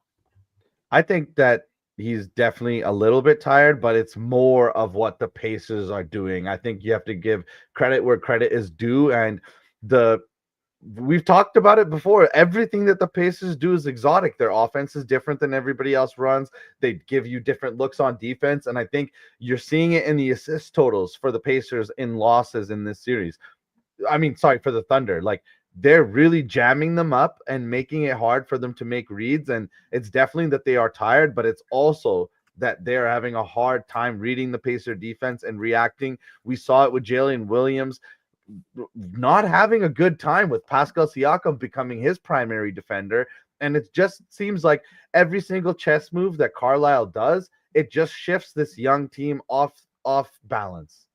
I think that he's definitely a little bit tired, but it's more of what the Pacers are doing. I think you have to give credit where credit is due. And we've talked about it before. Everything that the Pacers do is exotic. Their offense is different than everybody else runs. They give you different looks on defense. And I think you're seeing it in the assist totals for the Pacers in losses in this series. I mean, sorry, for the Thunder. Like, they're really jamming them up and making it hard for them to make reads. And it's definitely that they are tired, but it's also that they're having a hard time reading the Pacer defense and reacting. We saw it with Jalen Williams not having a good time with Pascal Siakam becoming his primary defender. And it just seems like every single chess move that Carlisle does, it just shifts this young team off balance.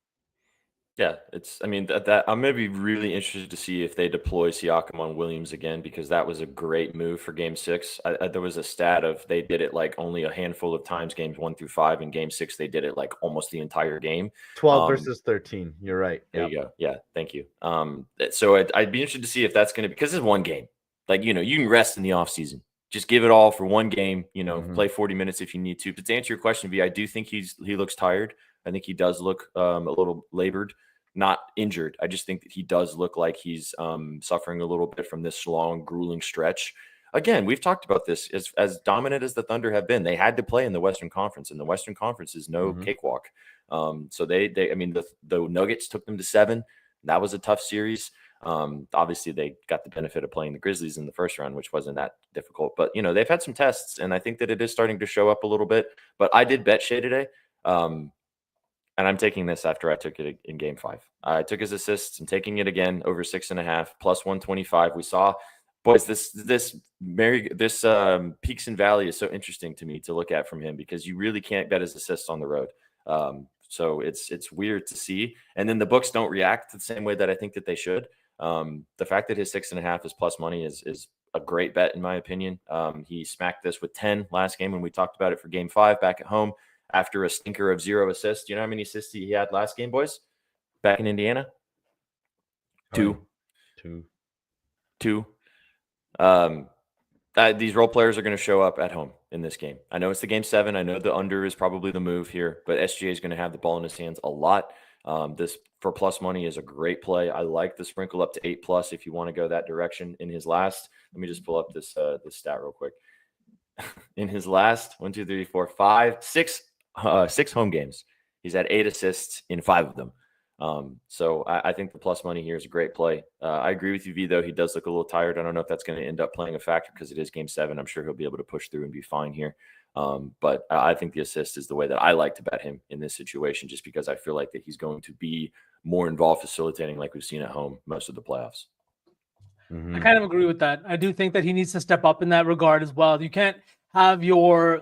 Yeah, that I'm going to be really interested to see if they deploy Siakam on Williams again, because that was a great move for Game 6. There was a stat of they did it like only a handful of times, games 1 through 5. In Game 6, they did it like almost the entire game. 12 versus 13. You're right. There you go. Yeah, thank you. So I'd be interested to see if that's going to, because it's one game. Like, you can rest in the offseason. Just give it all for one game. Play 40 minutes if you need to. But to answer your question, V, I do think he looks tired. I think he does look a little labored. Not injured. I just think that he does look like he's suffering a little bit from this long, grueling stretch. Again, we've talked about this. As dominant as the Thunder have been, they had to play in the Western Conference, and the Western Conference is no cakewalk. So the Nuggets took them to 7. That was a tough series. Obviously, they got the benefit of playing the Grizzlies in the first round, which wasn't that difficult. But, they've had some tests, and I think that it is starting to show up a little bit. But I did bet Shea today. And I'm taking this after I took it in Game 5. I took his assists. I'm taking it again over 6.5 plus 125. We saw, boys, this peaks and valley is so interesting to me to look at from him, because you really can't bet his assists on the road. So it's weird to see. And then the books don't react the same way that I think that they should. The fact that his 6.5 is plus money is a great bet in my opinion. He smacked this with 10 last game when we talked about it for Game 5 back at home. After a stinker of 0 assists. Do you know how many assists he had last game, boys? Back in Indiana? 2. These role players are going to show up at home in this game. I know it's the Game 7. I know the under is probably the move here, but SGA is going to have the ball in his hands a lot. This for plus money is a great play. I like the sprinkle up to 8+ if you want to go that direction. In his last, let me just pull up this stat real quick. In his last 6 home games, he's had 8 assists in 5 of them. So I think the plus money here is a great play. I agree with you, V, though. He does look a little tired. I don't know if that's going to end up playing a factor because it is Game 7. I'm sure he'll be able to push through and be fine here. But I think the assist is the way that I like to bet him in this situation, just because I feel like that he's going to be more involved facilitating like we've seen at home most of the playoffs. I kind of agree with that. I do think that he needs to step up in that regard as well. You can't have your,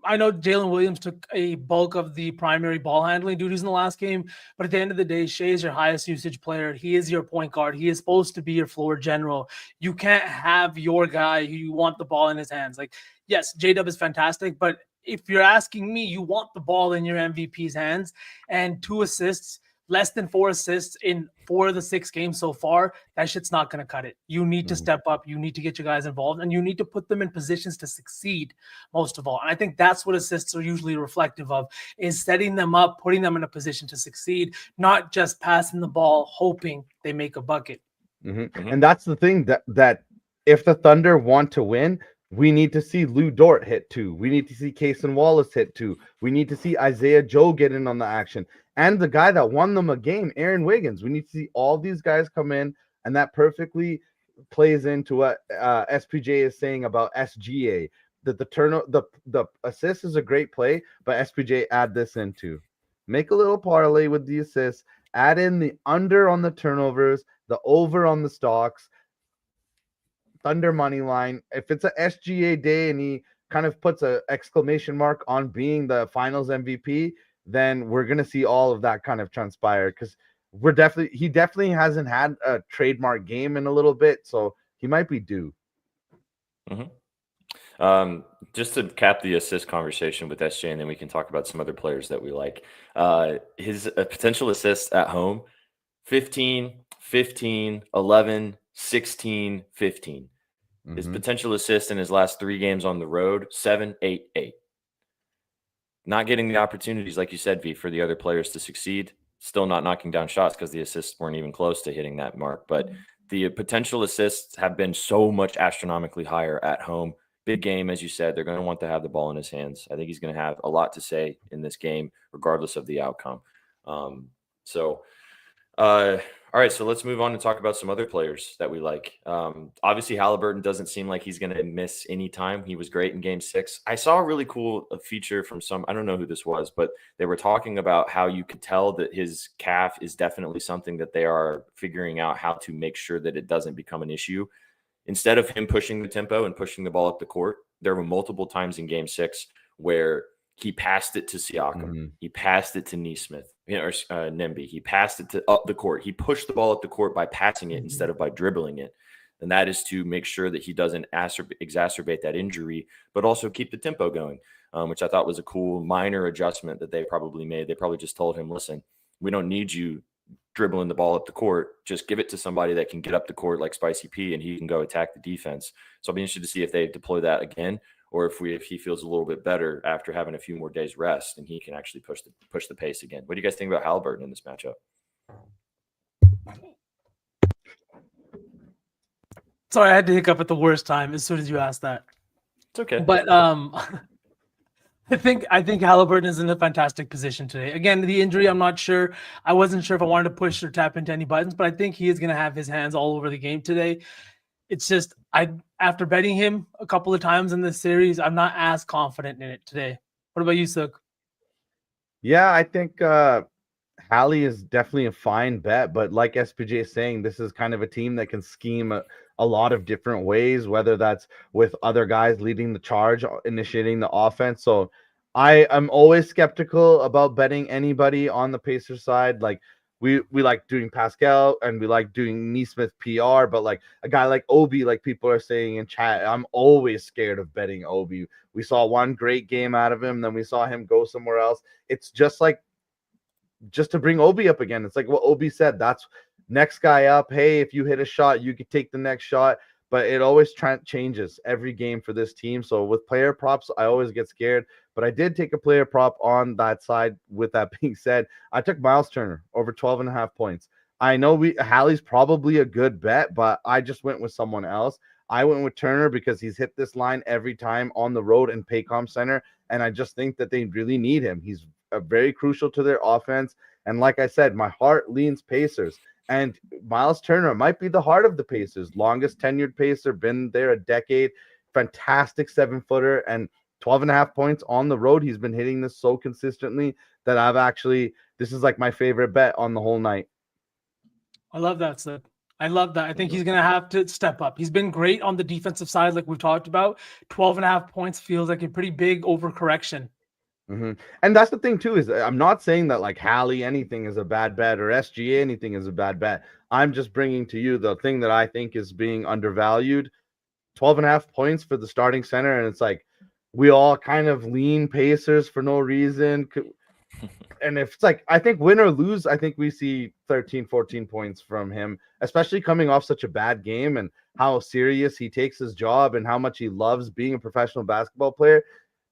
I know Jalen Williams took a bulk of the primary ball handling duties in the last game, but at the end of the day, Shea is your highest usage player. He is your point guard. He is supposed to be your floor general. You can't have your guy who you want the ball in his hands. Like, yes, J-Dub is fantastic, but if you're asking me, you want the ball in your MVP's hands, and 2 assists, less than 4 assists in 4 of the 6 games so far, that shit's not going to cut it. You need to step up. You need to get your guys involved, and you need to put them in positions to succeed most of all. And I think that's what assists are usually reflective of, is setting them up, putting them in a position to succeed, not just passing the ball, hoping they make a bucket. And that's the thing, that if the Thunder want to win, we need to see Lou Dort hit 2. We need to see Cason Wallace hit 2. We need to see Isaiah Joe get in on the action. And the guy that won them a game, Aaron Wiggins. We need to see all these guys come in, and that perfectly plays into what SPJ is saying about SGA. That the assist is a great play, but SPJ add this into. Make a little parlay with the assists, add in the under on the turnovers, the over on the stocks, Thunder money line. If it's a SGA day and he kind of puts an exclamation mark on being the finals MVP, then we're going to see all of that kind of transpire, because he definitely hasn't had a trademark game in a little bit, so he might be due. Just to cap the assist conversation with SJ, and then we can talk about some other players that we like. His potential assists at home, 15, 15, 11, 16, 15. His potential assist in his last 3 games on the road, 7, 8, 8. Not getting the opportunities, like you said, V, for the other players to succeed. Still not knocking down shots because the assists weren't even close to hitting that mark. But the potential assists have been so much astronomically higher at home. Big game, as you said, they're going to want to have the ball in his hands. I think he's going to have a lot to say in this game, regardless of the outcome. All right, so let's move on and talk about some other players that we like. Obviously, Halliburton doesn't seem like he's going to miss any time. He was great in Game 6. I saw a really cool feature from I don't know who this was, but they were talking about how you could tell that his calf is definitely something that they are figuring out how to make sure that it doesn't become an issue. Instead of him pushing the tempo and pushing the ball up the court, there were multiple times in Game 6 where he passed it to Siakam. He passed it to Nesmith, or Nemby. He passed it to up the court. He pushed the ball up the court by passing it instead of by dribbling it. And that is to make sure that he doesn't exacerbate that injury, but also keep the tempo going, which I thought was a cool minor adjustment that they probably made. They probably just told him, listen, we don't need you dribbling the ball up the court. Just give it to somebody that can get up the court like Spicy P, and he can go attack the defense. So I'll be interested to see if they deploy that again, or if he feels a little bit better after having a few more days rest and he can actually push the pace again. What do you guys think about Halliburton in this matchup? Sorry, I had to hiccup at the worst time as soon as you asked that. It's okay. But I think Halliburton is in a fantastic position today. Again, the injury, I'm not sure. I wasn't sure if I wanted to push or tap into any buttons, but I think he is going to have his hands all over the game today. It's just, after betting him a couple of times in this series, I'm not as confident in it today. What about you, Suk? Yeah, I think Hallie is definitely a fine bet, but like SPJ is saying, this is kind of a team that can scheme a lot of different ways, whether that's with other guys leading the charge, initiating the offense. So I am always skeptical about betting anybody on the Pacers side. Like, we like doing Pascal and we like doing Nesmith PR, but like a guy like Obi, like people are saying in chat, I'm always scared of betting Obi. We saw one great game out of him, then we saw him go somewhere else. It's just to bring Obi up again. It's like what Obi said. That's next guy up. Hey, if you hit a shot, you could take the next shot. But it always changes every game for this team. So with player props, I always get scared. But I did take a player prop on that side. With that being said, I took Miles Turner over 12.5 points. I know Hallie's probably a good bet, but I just went with someone else. I went with Turner because he's hit this line every time on the road in Paycom Center. And I just think that they really need him. He's very crucial to their offense. And like I said, my heart leans Pacers. And Miles Turner might be the heart of the Pacers. Longest tenured Pacer, been there a decade. Fantastic 7-footer and 12.5 points on the road. He's been hitting this so consistently that this is like my favorite bet on the whole night. I love that, Sid. I love that. I think he's going to have to step up. He's been great on the defensive side, like we've talked about. 12.5 points feels like a pretty big overcorrection. And that's the thing too, is I'm not saying that like Hallie anything is a bad bet or SGA anything is a bad bet. I'm just bringing to you the thing that I think is being undervalued. 12.5 points for the starting center, and it's like we all kind of lean Pacers for no reason. And if it's like, I think win or lose, I think we see 13, 14 points from him, especially coming off such a bad game and how serious he takes his job and how much he loves being a professional basketball player.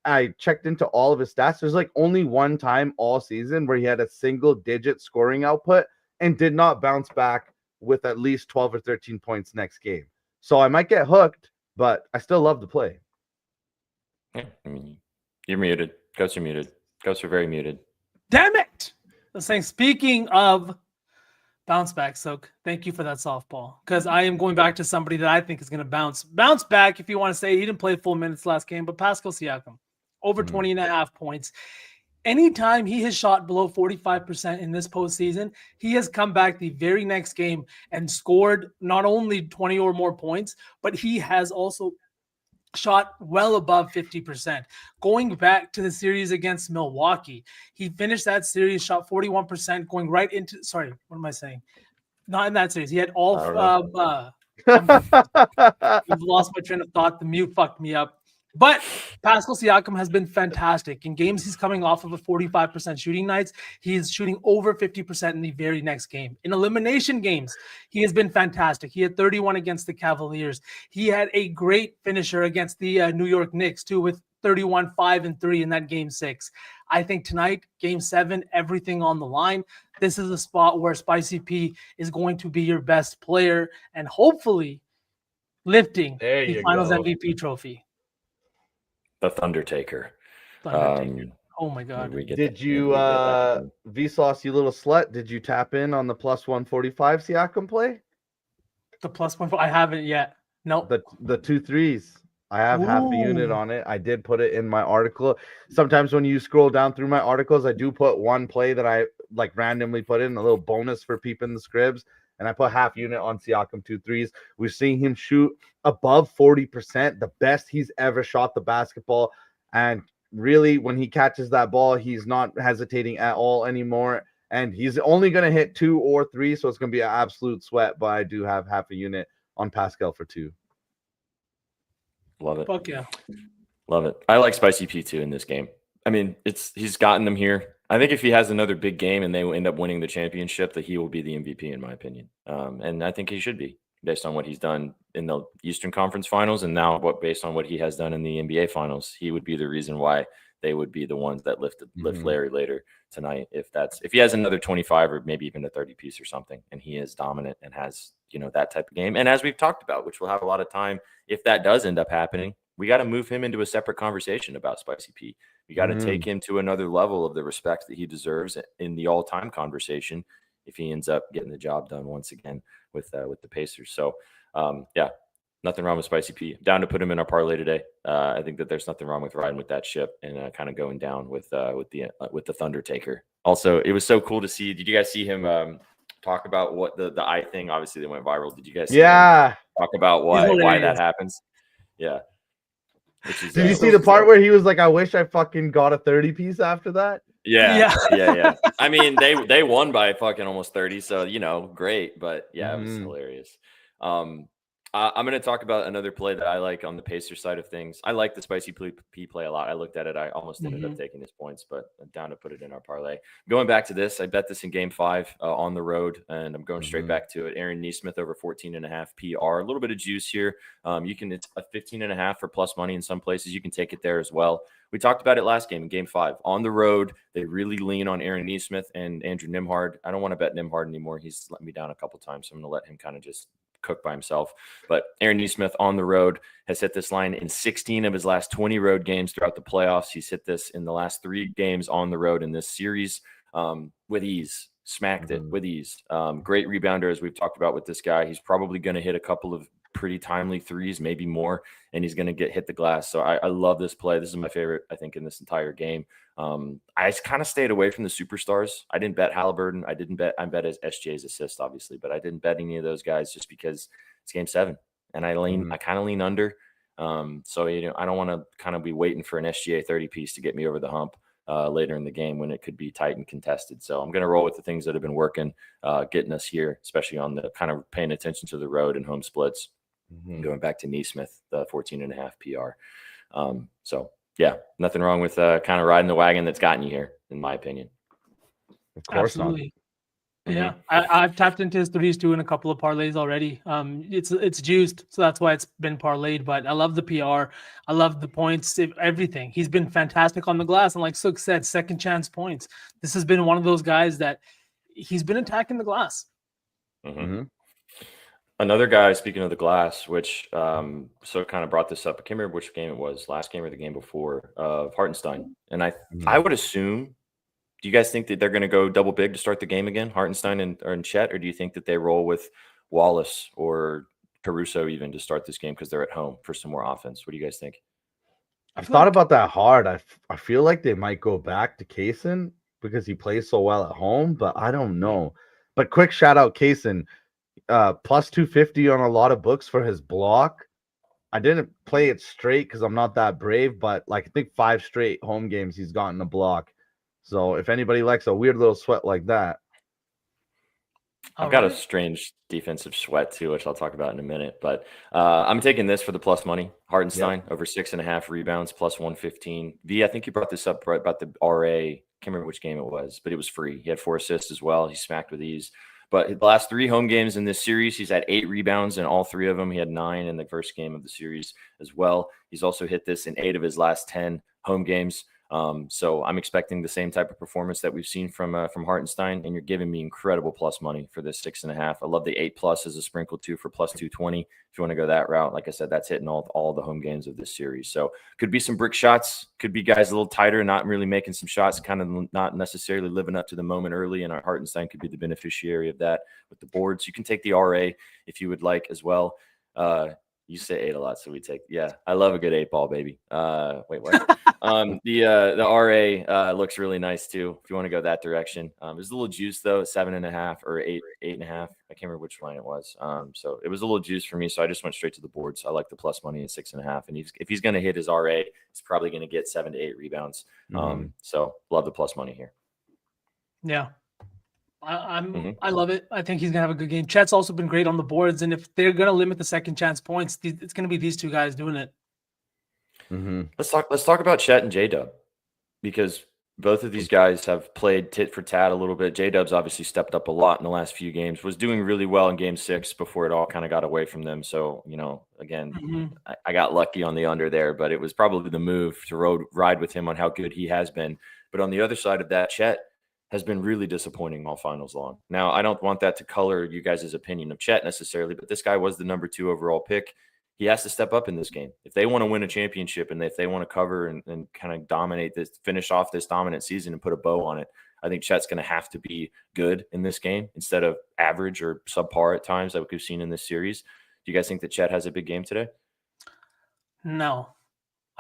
I checked into all of his stats. There's like only one time all season where he had a single digit scoring output and did not bounce back with at least 12 or 13 points next game. So I might get hooked, but I still love the play. Yeah, I mean, you're muted. Ghosts are muted. Ghosts are very muted. Damn it! I was saying, speaking of bounce back, Soak, thank you for that softball. Because I am going back to somebody that I think is going to bounce back, if you want to say. He didn't play full minutes last game, but Pascal Siakam, over 20 and a half points. Anytime he has shot below 45% in this postseason, he has come back the very next game and scored not only 20 or more points, but he has also shot well above 50%. Going back to the series against Milwaukee, he finished that series, shot 41%, going right into, sorry, what am I saying? Not in that series. He had all, I've lost my train of thought. The mute fucked me up. But Pascal Siakam has been fantastic. In games he's coming off of a 45% shooting nights, he is shooting over 50% in the very next game. In elimination games, he has been fantastic. He had 31 against the Cavaliers. He had a great finisher against the New York Knicks, too, with 31, 5, and 3 in that game 6. I think tonight, game 7, everything on the line. This is a spot where Spicy P is going to be your best player and hopefully lifting the Finals MVP trophy. The Thundertaker. Oh my God! Did you, Vsauce, you little slut? Did you tap in on the plus 145 Siakam play? The plus 145. I haven't yet. No. The 2 threes. I have half a unit on it. I did put it in my article. Sometimes when you scroll down through my articles, I do put one play that I like randomly put in, a little bonus for peeping the scribs. And I put half unit on Siakam 2 threes. We're seeing him shoot above 40%, the best he's ever shot the basketball. And really, when he catches that ball, he's not hesitating at all anymore. And he's only going to hit 2 or 3, so it's going to be an absolute sweat. But I do have half a unit on Pascal for 2. Love it. Fuck yeah. Love it. I like Spicy P2 in this game. I mean, he's gotten them here. I think if he has another big game and they end up winning the championship, that he will be the MVP, in my opinion. And I think he should be, based on what he's done in the Eastern Conference Finals, and now based on what he has done in the NBA Finals. He would be the reason why they would be the ones that lift Larry later tonight. If he has another 25 or maybe even a 30 piece or something, and he is dominant and has, that type of game. And as we've talked about, which we'll have a lot of time, if that does end up happening, we got to move him into a separate conversation about Spicy P. We got to take him to another level of the respect that he deserves in the all-time conversation if he ends up getting the job done once again with the Pacers. So, yeah, nothing wrong with Spicy P. Down to put him in our parlay today. I think that there's nothing wrong with riding with that ship and kind of going down with the Thundertaker. Also, it was so cool to see. Did you guys see him talk about what the eye thing? Obviously, they went viral. Did you guys see him talk about why that happens? Yeah. Did you see the part where he was like, I wish I fucking got a 30 piece after that? Yeah. I mean, they won by fucking almost 30, so great. But yeah, it was hilarious. I'm going to talk about another play that I like on the Pacers side of things. I like the Spicy P play a lot. I looked at it. I almost ended up taking his points, but I'm down to put it in our parlay. Going back to this, I bet this in game 5 on the road, and I'm going straight back to it. Aaron Nesmith over 14.5 PR. A little bit of juice here. It's a 15.5 for plus money in some places. You can take it there as well. We talked about it last game in game 5. On the road, they really lean on Aaron Nesmith and Andrew Nembhard. I don't want to bet Nembhard anymore. He's let me down a couple times, so I'm going to let him kind of just cook by himself. But Aaron Nesmith on the road has hit this line in 16 of his last 20 road games throughout the playoffs. He's hit this in the last 3 games on the road in this series with ease. Smacked it with ease. Great rebounder, as we've talked about with this guy. He's probably going to hit a couple of pretty timely threes, maybe more, and he's going to hit the glass. So I love this play. This is my favorite, I think, in this entire game. I kind of stayed away from the superstars. I didn't bet Halliburton. I bet as SJ's assist, obviously, but I didn't bet any of those guys just because it's game 7 and I kind of lean under. So, I don't want to kind of be waiting for an SGA 30 piece to get me over the hump later in the game when it could be tight and contested. So I'm going to roll with the things that have been working, getting us here, especially on the kind of paying attention to the road and home splits. Going back to Nesmith, the 14.5 PR. So Yeah, nothing wrong with kind of riding the wagon that's gotten you here, in my opinion. Of course Absolutely. not. Yeah, I've tapped into his threes too in a couple of parlays already. It's juiced, so that's why it's been parlayed. But I love the PR, I love the points, everything. He's been fantastic on the glass, and like Sook said, second chance points. This has been one of those guys that he's been attacking the glass. Another guy, speaking of the glass, which so kind of brought this up. I can't remember which game it was, last game or the game before, of Hartenstein. And I would assume. Do you guys think that they're going to go double big to start the game again, Hartenstein and Chet, or do you think that they roll with Wallace or Caruso even to start this game because they're at home for some more offense? What do you guys think? I've thought about that hard. I feel like they might go back to Kaysen because he plays so well at home, but I don't know. But quick shout out Kaysen, plus 250 on a lot of books for his block. I didn't play it straight because I'm not that brave, but like I think 5 straight home games he's gotten a block. So if anybody likes a weird little sweat like that. I've got a strange defensive sweat too, which I'll talk about in a minute. But I'm taking this for the plus money. Hartenstein over 6.5 rebounds, plus 115. V, I think you brought this up right about the RA. Can't remember which game it was, but it was free. He had 4 assists as well. He smacked with ease. But the last 3 home games in this series, he's had 8 rebounds in all 3 of them. He had 9 in the first game of the series as well. He's also hit this in 8 of his last 10 home games. So I'm expecting the same type of performance that we've seen from Hartenstein, and you're giving me incredible plus money for this 6.5. I love the 8+ as a sprinkle too for plus 220. If you want to go that route, like I said, that's hitting all the home games of this series. So could be some brick shots, could be guys a little tighter, not really making some shots, kind of not necessarily living up to the moment early, and our Hartenstein could be the beneficiary of that with the boards. You can take the RA if you would like as well. You say 8 a lot, so we take. Yeah, I love a good 8 ball, baby. Wait, what? The RA looks really nice too. If you want to go that direction, there's a little juice though, 7.5 or 8.5. I can't remember which line it was. So it was a little juice for me, so I just went straight to the boards. I like the plus money at 6.5, and if he's going to hit his RA, he's probably going to get 7 to 8 rebounds. So love the plus money here. Yeah. I love it. I think he's gonna have a good game. Chet's also been great on the boards, and if they're gonna limit the second chance points, it's gonna be these 2 guys doing it. Let's talk about Chet and J-Dub, because both of these guys have played tit for tat a little bit. J-Dub's obviously stepped up a lot in the last few games, was doing really well in game 6 before it all kind of got away from them. So, again, I got lucky on the under there, but it was probably the move to ride with him on how good he has been. But on the other side of that, Chet has been really disappointing all finals long. Now, I don't want that to color you guys' opinion of Chet necessarily, but this guy was the number 2 overall pick. He has to step up in this game. If they want to win a championship and if they want to cover and kind of dominate this, finish off this dominant season and put a bow on it, I think Chet's going to have to be good in this game instead of average or subpar at times like we've seen in this series. Do you guys think that Chet has a big game today? No.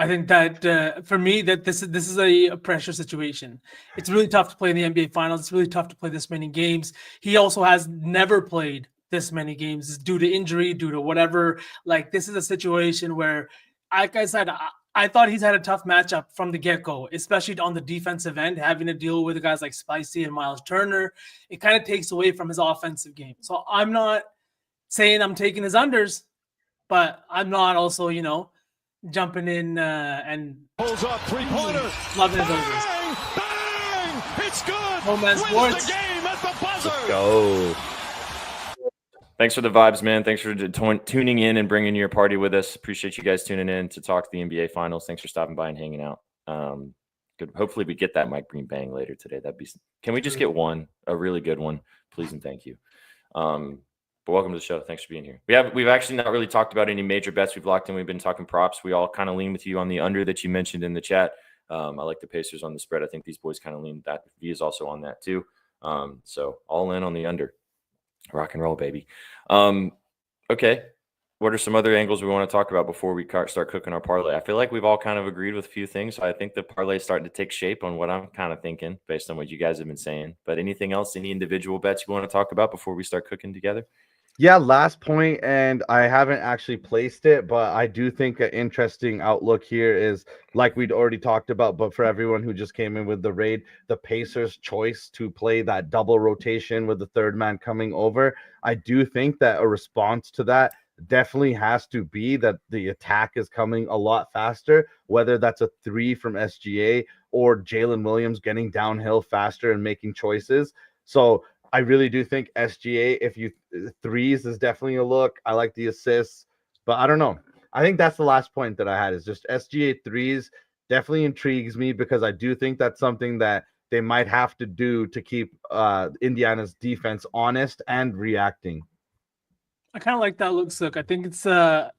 I think that for me, that this is a pressure situation. It's really tough to play in the NBA Finals. It's really tough to play this many games. He also has never played this many games due to injury, due to whatever. Like, this is a situation where, like I said, I thought he's had a tough matchup from the get-go, especially on the defensive end, having to deal with guys like Spicy and Miles Turner. It kind of takes away from his offensive game. So I'm not saying I'm taking his unders, but I'm not also, jumping in and pulls up 3-pointer. Loving his overs. Bang! It's good. Wins the game at the buzzer. Let's go. Thanks for the vibes, man. Thanks for tuning in and bringing your party with us. Appreciate you guys tuning in to talk the NBA Finals. Thanks for stopping by and hanging out. Good. Hopefully we get that Mike Green bang later today. Can we just get one, a really good one, please and thank you. But welcome to the show. Thanks for being here. We've actually not really talked about any major bets we've locked in. We've been talking props. We all kind of lean with you on the under that you mentioned in the chat. I like the Pacers on the spread. I think these boys kind of lean that. V is also on that too. So all in on the under. Rock and roll, baby. Okay. What are some other angles we want to talk about before we start cooking our parlay? I feel like we've all kind of agreed with a few things. So I think the parlay is starting to take shape on what I'm kind of thinking based on what you guys have been saying. But anything else, any individual bets you want to talk about before we start cooking together? Yeah, last point, and I haven't actually placed it, but I do think an interesting outlook here is, like we'd already talked about, but for everyone who just came in with the raid, the Pacers' choice to play that double rotation with the third man coming over. I do think that a response to that, definitely has to be that the attack is coming a lot faster, whether that's a 3 from SGA or Jalen Williams getting downhill faster and making choices. So I really do think SGA, if you threes, is definitely a look. I like the assists, but I don't know. I think that's the last point that I had is just SGA threes definitely intrigues me because I do think that's something that they might have to do to keep Indiana's defense honest and reacting. I kind of like that look, Sook. I think it's a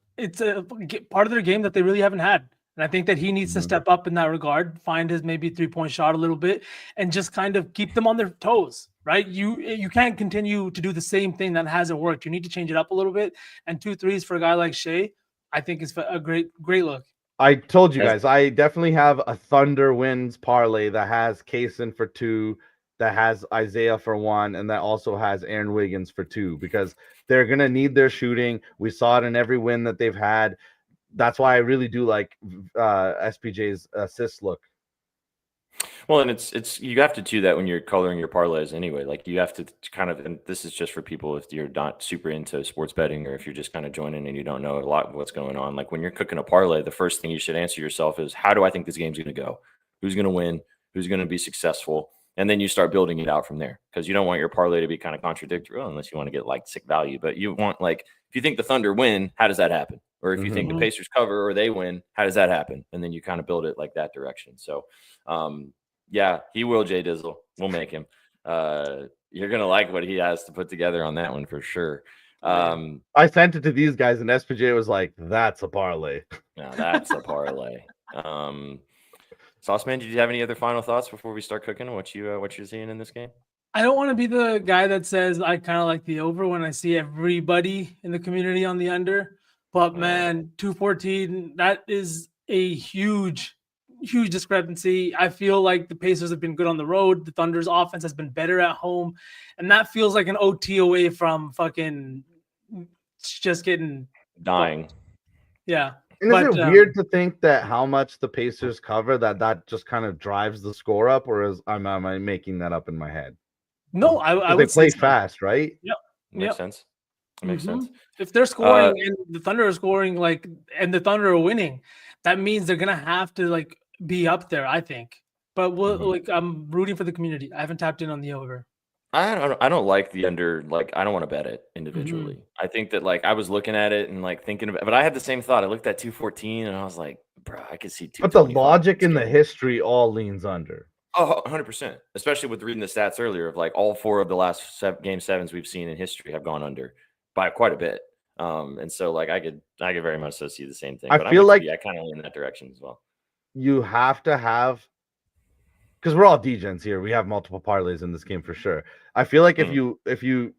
part of their game that they really haven't had. And I think that he needs to step up in that regard, find his maybe 3-point shot a little bit, and just kind of keep them on their toes, right? You can't continue to do the same thing that hasn't worked. You need to change it up a little bit. And 2 threes for a guy like Shea, I think is a great look. I told you guys, I definitely have a Thunder wins parlay that has Kaysen for 2, that has Isaiah for 1, and that also has Aaron Wiggins for 2 because they're going to need their shooting. We saw it in every win that they've had. That's why I really do like SPJ's assist look. Well, and it's you have to do that when you're coloring your parlays anyway. Like you have to kind of, and this is just for people if you're not super into sports betting or if you're just kind of joining and you don't know a lot of what's going on. Like when you're cooking a parlay, the first thing you should answer yourself is, how do I think this game's going to go? Who's going to win? Who's going to be successful? And then you start building it out from there because you don't want your parlay to be kind of contradictory unless you want to get like sick value. But you want, like, if you think the Thunder win, how does that happen? Or if you think the Pacers cover or they win, how does that happen? And then you kind of build it like that direction. So, yeah, he will, Jay Dizzle. We'll make him. You're going to like what he has to put together on that one for sure. I sent it to these guys, and SPJ was like, that's a parlay. No, that's a parlay. Sauceman, did you have any other final thoughts before we start cooking what you're seeing in this game? I don't want to be the guy that says I kind of like the over when I see everybody in the community on the under. But, man, 214, that is a huge discrepancy. I feel like the Pacers have been good on the road. The Thunder's offense has been better at home. And that feels like an OT away from fucking just getting dying. Yeah. And is it weird to think that how much the Pacers cover that just kind of drives the score up, or am I making that up in my head? No, I would they play say fast, right? Yep. Makes sense. It makes sense. If they're scoring and the Thunder are scoring, and the Thunder are winning, that means they're gonna have to be up there, I think. But I'm rooting for the community. I haven't tapped in on the over. I don't like the under. I don't want to bet it individually. I think that I was looking at it and thinking about, but I had the same thought. I looked at 214 and I was like, bro, I could see 2. But the logic and the history all leans under. Oh, 100%. Especially with reading the stats earlier of all 4 of the last game 7s we've seen in history have gone under by quite a bit. And so I could very much so see the same thing. But I feel like I kind of lean in that direction as well. You have to have, because we're all degens here. We have multiple parlays in this game for sure. I feel like if you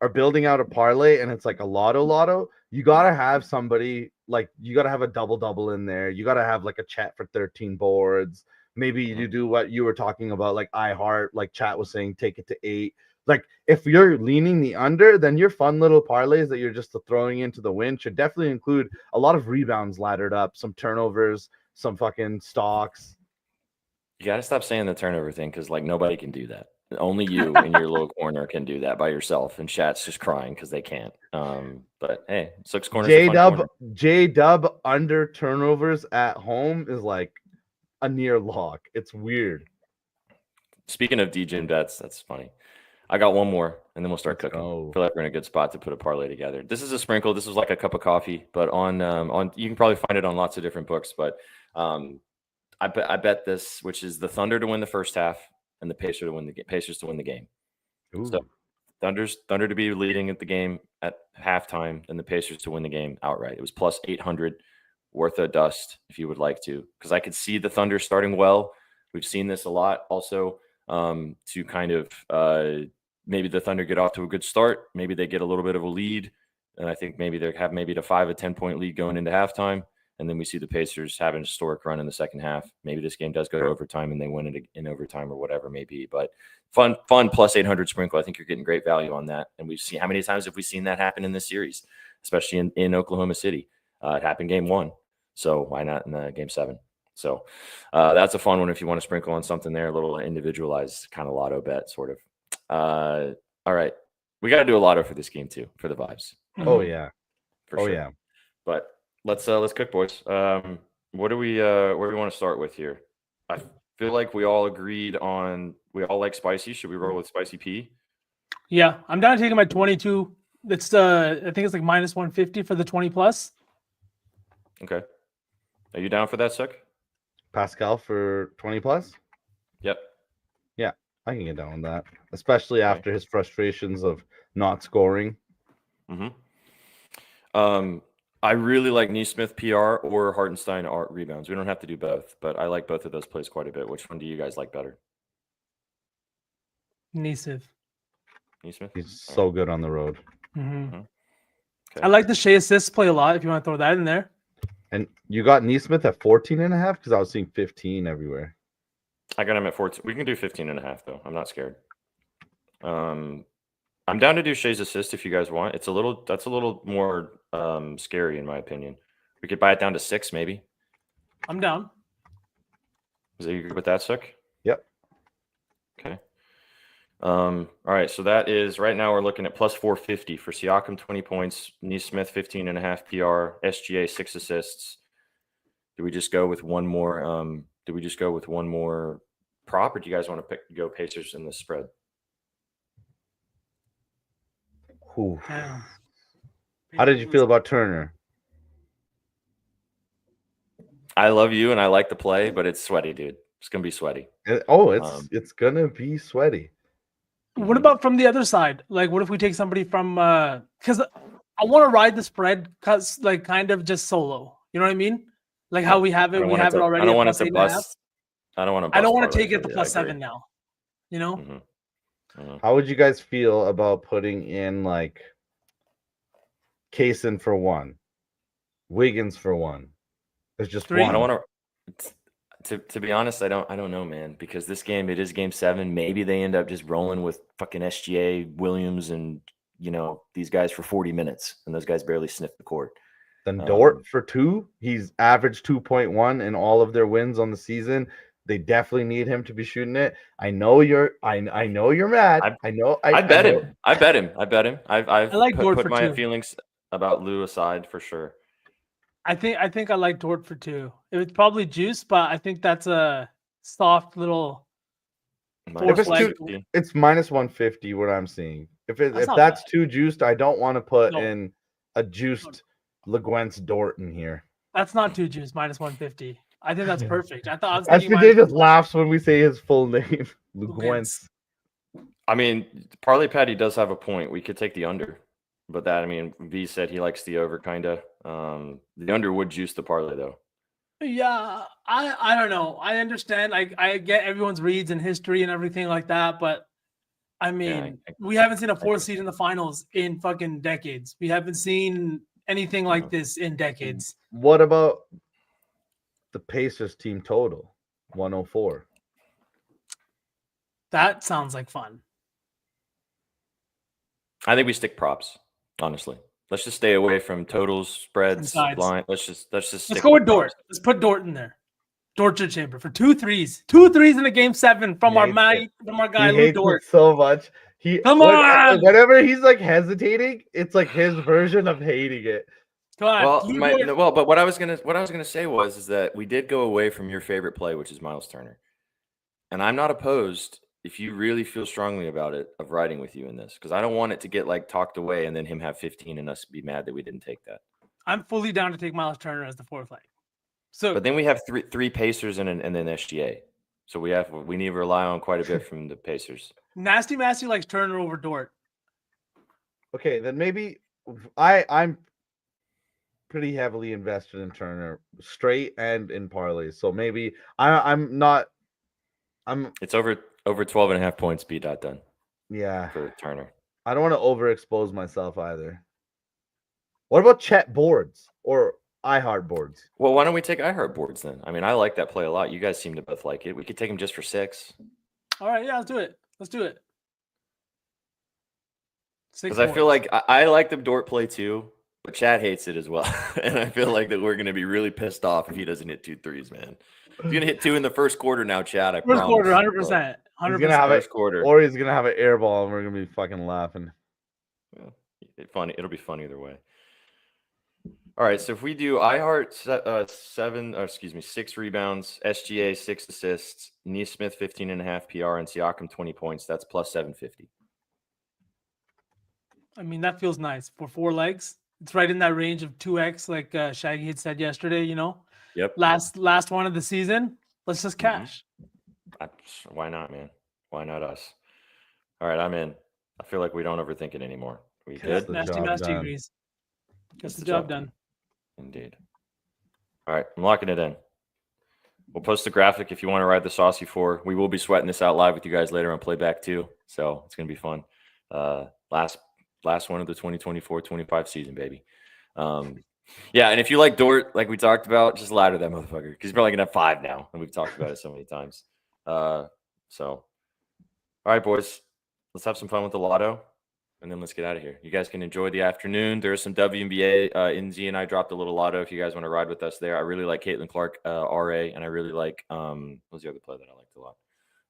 are building out a parlay and it's like a lotto, you gotta have somebody you gotta have a double in there. You gotta have a chat for 13 boards. Maybe you do what you were talking about, iHeart, Chat was saying, take it to 8. If you're leaning the under, then your fun little parlays that you're just throwing into the win should definitely include a lot of rebounds laddered up, some turnovers, some fucking stocks. You got to stop saying the turnover thing because nobody can do that. Only you in your little corner can do that by yourself, and chat's just crying because they can't. But hey, 6 corners. J-Dub under turnovers at home is a near lock. It's weird. Speaking of DJ bets, that's funny. I got one more, and then we'll start cooking. I feel like we're in a good spot to put a parlay together. This is a sprinkle. This is like a cup of coffee, but on you can probably find it on lots of different books. But I bet this, which is the Thunder to win the first half and the Pacers to win the game. Ooh. So Thunder to be leading at the game at halftime, and the Pacers to win the game outright. It was plus 800, worth a dust if you would like to, because I could see the Thunder starting well. We've seen this a lot also. To kind of maybe the Thunder get off to a good start. Maybe they get a little bit of a lead. And I think maybe they have maybe a 5 or 10 point lead going into halftime. And then we see the Pacers have an historic run in the second half. Maybe this game does go to overtime and they win it in overtime or whatever it may be. But fun plus 800 sprinkle. I think you're getting great value on that. And we've seen, how many times have we seen that happen in this series, especially in Oklahoma City? It happened game 1. So why not in game 7? So that's a fun one if you want to sprinkle on something there, a little individualized kind of lotto bet sort of. All right. We got to do a lotto for this game too, for the vibes. Oh, yeah. for Oh sure. yeah. But let's cook, boys. Where do we want to start with here? I feel like we all like spicy. Should we roll with spicy pea? Yeah, I'm down to taking my 22. It's I think it's like minus 150 for the 20 plus. Okay. Are you down for that, Suk? Pascal for 20 plus. Yep. Yeah, I can get down with that, especially Okay. after his frustrations of not scoring. I really like Neesmith PR or Hartenstein art rebounds. We don't have to do both, but I like both of those plays quite a bit. Which one do you guys like better? Neesmith. Neesmith? He's so good on the road. Mm-hmm. Okay. I like the Shea assists play a lot. If you want to throw that in there. And you got Neesmith at 14.5 because I was seeing 15 everywhere. I got him at 14. We can do 15.5 though. I'm not scared. I'm down to do Shea's assist if you guys want. That's a little more scary in my opinion. We could buy it down to 6 maybe. I'm down. Is that you good with that, Suk? Yep. Okay. All right. So that is right now we're looking at plus 450 for Siakam 20 points, Neesmith 15.5 PR, SGA 6 assists. Do we just go with one more? Prop, or do you guys want to go Pacers in the spread? Ooh. Damn. How did you feel about Turner? I love you and I like the play, but it's sweaty, dude. It's gonna be sweaty. It's gonna be sweaty. What about from the other side? Like, what if we take somebody from? Because I want to ride the spread, cause like kind of just solo. You know what I mean? Like how we have it. We have it already. I don't want it to +8.5. bust. I don't want to. I don't want to take it to +7 now. You know. Mm-hmm. How would you guys feel about putting in like Kaysen for 1, Wiggins for 1? There's just 3. one. I don't want to be honest, I don't know, man, because this game, it is game 7. Maybe they end up just rolling with fucking SGA, Williams, and these guys for 40 minutes, and those guys barely sniff the court. Then Dort for 2. He's averaged 2.1 in all of their wins on the season. They definitely need him to be shooting it. I know you're mad. I bet him. I've like Dort put for my 2. feelings about Lou aside for sure. I think I like Dort for 2. It's probably juice, but I think that's a soft little. It's minus 150 what I'm seeing. If that's bad. Too juiced, I don't want to put in a juiced LeGuent's Dort in here. That's not too juiced. Minus 150. I think that's perfect. I thought SPJ just laughs when we say his full name. LeGuent's. I mean, Parlay Patty does have a point. We could take the under, but V said he likes the over kind of. The under would juice the parlay though. Yeah, I don't know. I understand. I get everyone's reads and history and everything like that, but I mean, we haven't seen a 4th seed in the finals in fucking decades. We haven't seen anything like this in decades. What about the Pacers team total? 104. That sounds like fun. I think we stick props, honestly. Let's just stay away from totals, spreads, line. Let's go with Dort. Let's put Dort in there. Dort to chamber for 2 threes. 2 threes in a game 7 from our guy Lou Dort. So much. Come on. Whenever he's like hesitating, it's like his version of hating it. Come on. But what I was gonna say is that we did go away from your favorite play, which is Miles Turner, and I'm not opposed if you really feel strongly about it of riding with you in this, because I don't want it to get like talked away and then him have 15 and us be mad that we didn't take that. I'm fully down to take Miles Turner as the 4th leg. But then we have three Pacers and then SGA, so we need to rely on quite a bit from the Pacers. Nasty Massey likes Turner over Dort. Okay, then maybe I'm pretty heavily invested in Turner, straight and in parlays. So maybe I'm not. It's over 12.5 points. B. Done. Yeah, for Turner. I don't want to overexpose myself either. What about Chet boards or iHeart boards? Well, why don't we take iHeart boards then? I mean, I like that play a lot. You guys seem to both like it. We could take him just for 6. All right, yeah, let's do it. Because I feel like I like the Dort play too, but Chad hates it as well. And I feel like that we're going to be really pissed off if he doesn't hit 2 threes, man. He's going to hit 2 in the first quarter now, Chad. First quarter, 100%. He's going to have first quarter. Or he's going to have an air ball and we're going to be fucking laughing. Yeah, it'll be fun either way. All right, so if we do iHeart 6 rebounds, SGA 6 assists, Neesmith 15.5 PR, and Siakam 20 points, that's plus 750. I mean, that feels nice for 4 legs. It's right in that range of 2x, like Shaggy had said yesterday. Yep. Last one of the season. Let's just cash. Why not, man? Why not us? All right, I'm in. I feel like we don't overthink it anymore. We good? Nasty agrees. Gets the job done. Indeed. All right, I'm locking it in. We'll post the graphic if you want to ride the Saucy 4. We will be sweating this out live with you guys later on playback too, so it's going to be fun. Last one of the 2024-25 season, baby. Yeah, and if you like Dort, like we talked about, just ladder that motherfucker because he's probably going to have 5 now, and we've talked about it so many times. All right, boys, let's have some fun with the lotto. And then let's get out of here. You guys can enjoy the afternoon. There's some WNBA. Inzi and I dropped a little lotto if you guys want to ride with us there. I really like Caitlin Clark, RA, and I really like what was the other play that I liked a lot?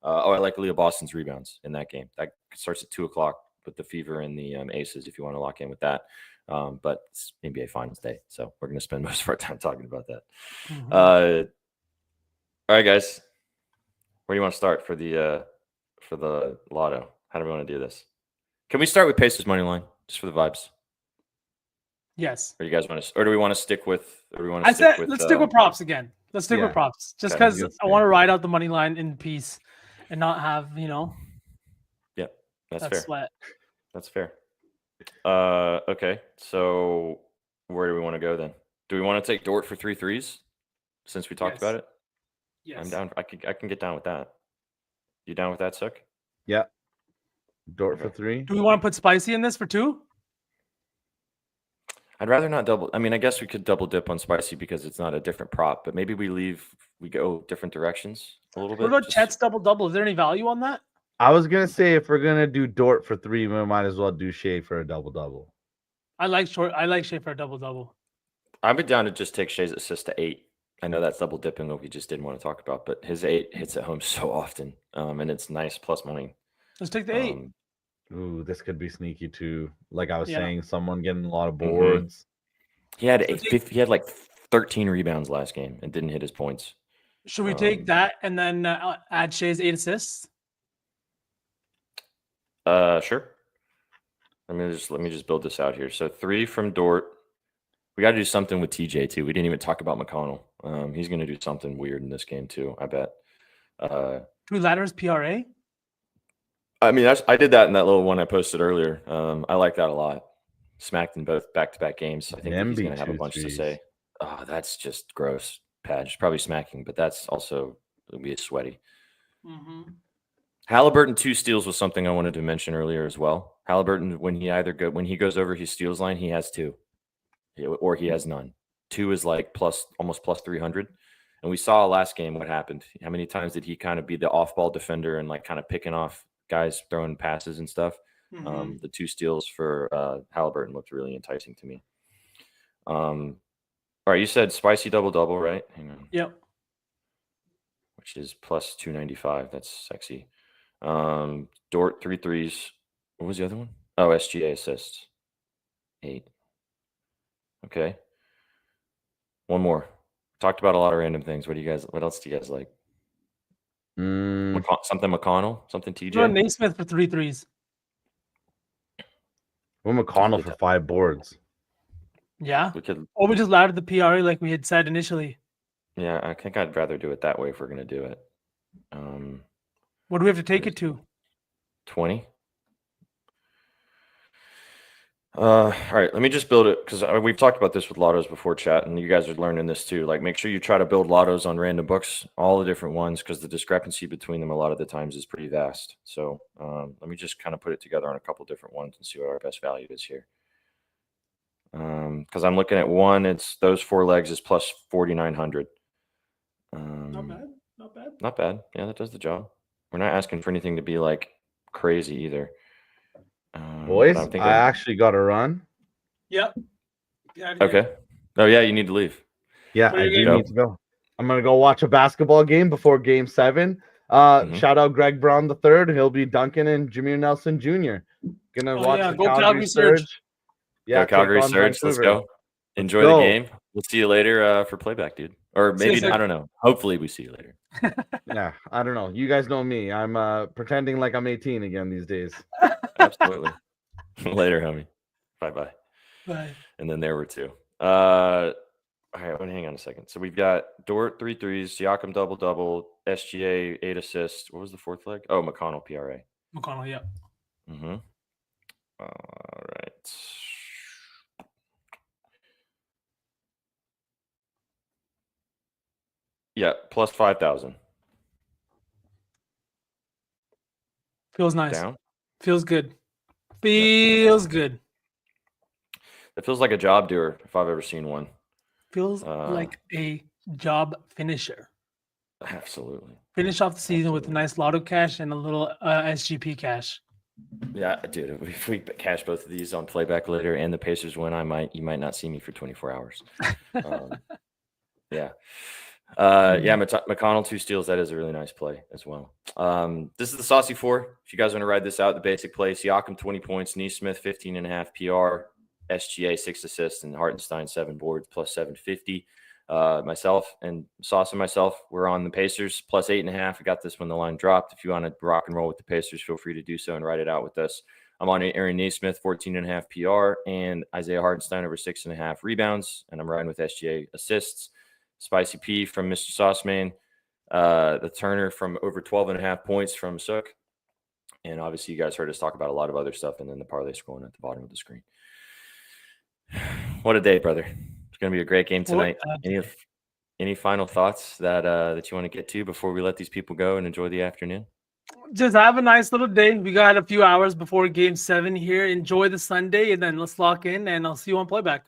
I like Leah Boston's rebounds in that game. That starts at 2:00 with the Fever and the Aces if you want to lock in with that. But it's NBA Finals Day, so we're going to spend most of our time talking about that. Mm-hmm. All right, guys. Where do you want to start for the lotto? How do we want to do this? Can we start with Pacers money line just for the vibes? Yes. Or you guys want to, or do we want to stick with? Let's stick with props again. Let's stick with props, just because I want to ride out the money line in peace, and not have Yeah, that's that fair. sweat. That's fair. Okay, so where do we want to go then? Do we want to take Dort for 3 threes? Since we talked about it. Yes. I'm down. I can get down with that. You down with that, Sook? Yeah. Dort for 3. Do we want to put Spicy in this for 2? I'd rather not double. I mean, I guess we could double dip on Spicy because it's not a different prop, but maybe we go different directions a little bit. What about Chet's double? Is there any value on that? I was gonna say if we're gonna do Dort for 3, we might as well do Shea for a double. I like Shea for a double. I'd be down to just take Shea's assist to 8. I know that's double dipping what we just didn't want to talk about, but his 8 hits at home so often, and it's nice plus money. Let's take the 8. Ooh, this could be sneaky too. Like I was saying, someone getting a lot of boards. He had he had like 13 rebounds last game and didn't hit his points. Should we take that and then add Shea's 8 assists? Sure. Let me just build this out here. So 3 from Dort. We got to do something with TJ too. We didn't even talk about McConnell. He's going to do something weird in this game too, I bet. Do we ladder his PRA? I mean, I did that in that little one I posted earlier. I like that a lot. Smacked in both back-to-back games. I think he's going to have a bunch to say. Oh, that's just gross, Padge. Probably smacking, but that's also it'll be sweaty. Mm-hmm. Halliburton 2 steals was something I wanted to mention earlier as well. Halliburton, when he goes over his steals line, he has 2, or he has none. 2 is like almost plus 300. And we saw last game what happened. How many times did he kind of be the off-ball defender and like kind of picking off guys throwing passes and stuff? Mm-hmm. The 2 steals for Halliburton looked really enticing to me. All right, you said Spicy double, right? Hang on. Yep. Which is plus 295. That's sexy. Dort 3 threes. What was the other one? Oh, SGA assists. 8. Okay. One more. Talked about a lot of random things. What else do you guys like? Something McConnell? Something TJ? Jordan Naismith for 3 threes. Well, McConnell for 5 boards. Yeah. Or we just laddered the PRA like we had said initially. Yeah, I think I'd rather do it that way if we're going to do it. What do we have to take it to? 20. All right, let me just build it because we've talked about this with lottos before, chat, and you guys are learning this too. Like, make sure you try to build lottos on random books, all the different ones, because the discrepancy between them a lot of the times is pretty vast. So let me just kind of put it together on a couple different ones and see what our best value is here. Because I'm looking at one, it's those 4 legs is plus 4,900. Not bad. Not bad. Yeah, that does the job. We're not asking for anything to be like crazy either. Boys, I actually got to run. Yep. Yeah, okay. Oh, yeah, you need to leave. Yeah, I do need to go. I'm going to go watch a basketball game before Game 7. Shout out Greg Brown III. He'll be dunking and Jameer Nelson Jr. Going to watch the Calgary Surge. Yeah, go Calgary Surge. Let's go. Enjoy go. the game. We'll see you later for playback, dude. Or maybe, I don't know. Hopefully we see you later. Yeah, I don't know. You guys know me. I'm pretending like I'm 18 again these days. Absolutely. Later, homie. Bye-bye. Bye. And then there were two. All right, hang on a second. So we've got Dort 3 threes, Siakam double-double, SGA 8 assists. What was the fourth leg? Oh, McConnell PRA. McConnell, yeah. Mm-hmm. All right. Yeah, plus 5,000. Feels nice. Down. Feels good. Feels good. It feels like a job doer if I've ever seen one. Feels like a job finisher. Absolutely. Finish off the season with a nice lotto cash and a little SGP cash. Yeah, dude. If we cash both of these on playback later and the Pacers win, you might not see me for 24 hours. Yeah. McConnell 2 steals. That is a really nice play as well. This is the Saucy 4. If you guys want to ride this out, the basic play: Siakam 20 points, Neesmith 15.5 PR, SGA 6 assists, and Hartenstein 7 boards plus 750. Myself and Sauce and myself, we're on the Pacers plus 8.5. I got this when the line dropped. If you want to rock and roll with the Pacers, feel free to do so and ride it out with us. I'm on Aaron Neesmith 14.5 PR and Isaiah Hartenstein over 6.5 rebounds, and I'm riding with SGA assists. Spicy P from Mr. Sauceman, the Turner from over 12.5 points from Sook. And obviously you guys heard us talk about a lot of other stuff, and then the parlay scrolling at the bottom of the screen. What a day, brother. It's going to be a great game tonight. Any final thoughts that you want to get to before we let these people go and enjoy the afternoon? Just have a nice little day. We got a few hours before game 7 here. Enjoy the Sunday, and then let's lock in, and I'll see you on playback.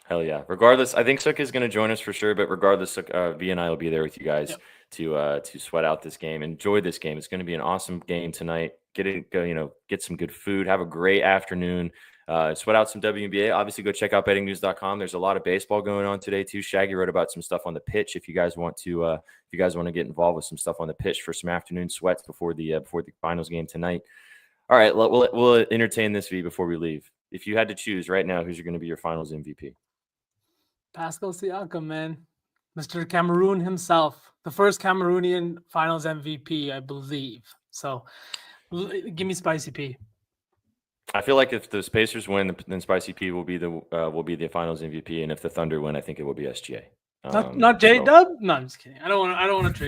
Hell yeah. Regardless, I think Sook is going to join us for sure, but regardless, V and I will be there with you guys to sweat out this game. Enjoy this game. It's going to be an awesome game tonight. Get some good food. Have a great afternoon. Sweat out some WNBA. Obviously, go check out bettingnews.com. There's a lot of baseball going on today too. Shaggy wrote about some stuff on the pitch. If you guys want to get involved with some stuff on the pitch for some afternoon sweats before the finals game tonight. All right, we'll entertain this, V, before we leave. If you had to choose right now, who's going to be your finals MVP? Pascal Siakam, man. Mr. Cameroon himself. The first Cameroonian finals MVP, I believe. So give me Spicy P. I feel like if the Pacers win, then Spicy P will be the finals MVP, and if the Thunder win, I think it will be SGA. Not J Dub? No, I'm just kidding. I don't want to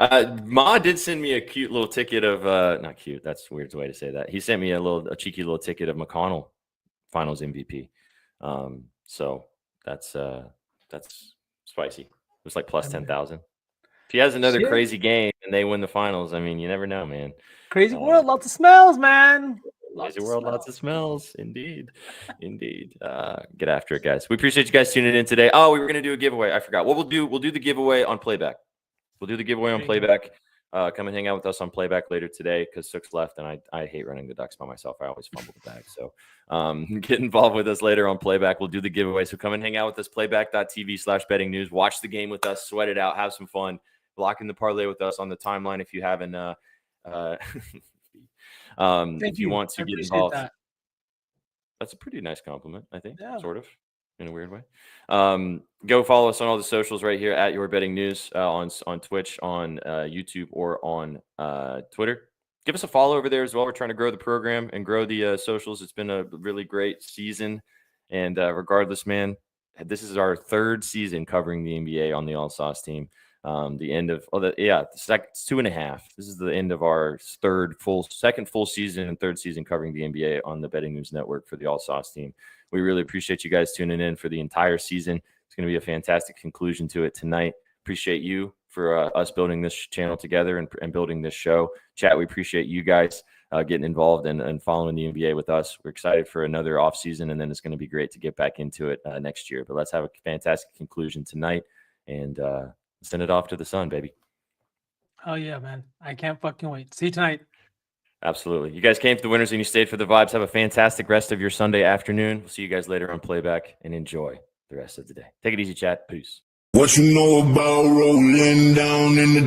trigger. Ma did send me a cute little ticket of not cute. That's a weird way to say that. He sent me a cheeky little ticket of McConnell finals MVP. So that's spicy. It was like plus 10,000. If he has another crazy game and they win the finals, I mean, you never know, man. Crazy world, lots of smells, man. Lots of smells. Indeed. Get after it, guys. We appreciate you guys tuning in today. Oh, we were gonna do a giveaway. I forgot. What we'll do the giveaway on playback. We'll do the giveaway on playback. Come and hang out with us on playback later today because Sook's left, and I hate running the Ducks by myself. I always fumble the bag. So get involved with us later on playback. We'll do the giveaway. So come and hang out with us, playback.tv/bettingnews. Watch the game with us, sweat it out, have some fun. Block in the parlay with us on the timeline if you haven't. If you want to get involved. That's a pretty nice compliment, I think, sort of. In a weird way. Go follow us on all the socials right here at Your Betting News on Twitch, on YouTube, or on Twitter. Give us a follow over there as well. We're trying to grow the program and grow the socials. It's been a really great season. And regardless, man, this is our 3rd season covering the NBA on the All Sauce team. The end of it's 2.5. This is the end of our second full season and 3rd season covering the NBA on the Betting News Network for the All Sauce team. We really appreciate you guys tuning in for the entire season. It's going to be a fantastic conclusion to it tonight. Appreciate you for us building this channel together and building this show. Chat, we appreciate you guys getting involved and following the NBA with us. We're excited for another off season, and then it's going to be great to get back into it next year. But let's have a fantastic conclusion tonight and send it off to the sun, baby. Oh, yeah, man. I can't fucking wait. See you tonight. Absolutely. You guys came for the winners and you stayed for the vibes. Have a fantastic rest of your Sunday afternoon. We'll see you guys later on playback and enjoy the rest of the day. Take it easy, chat. Peace. What you know about rolling down in the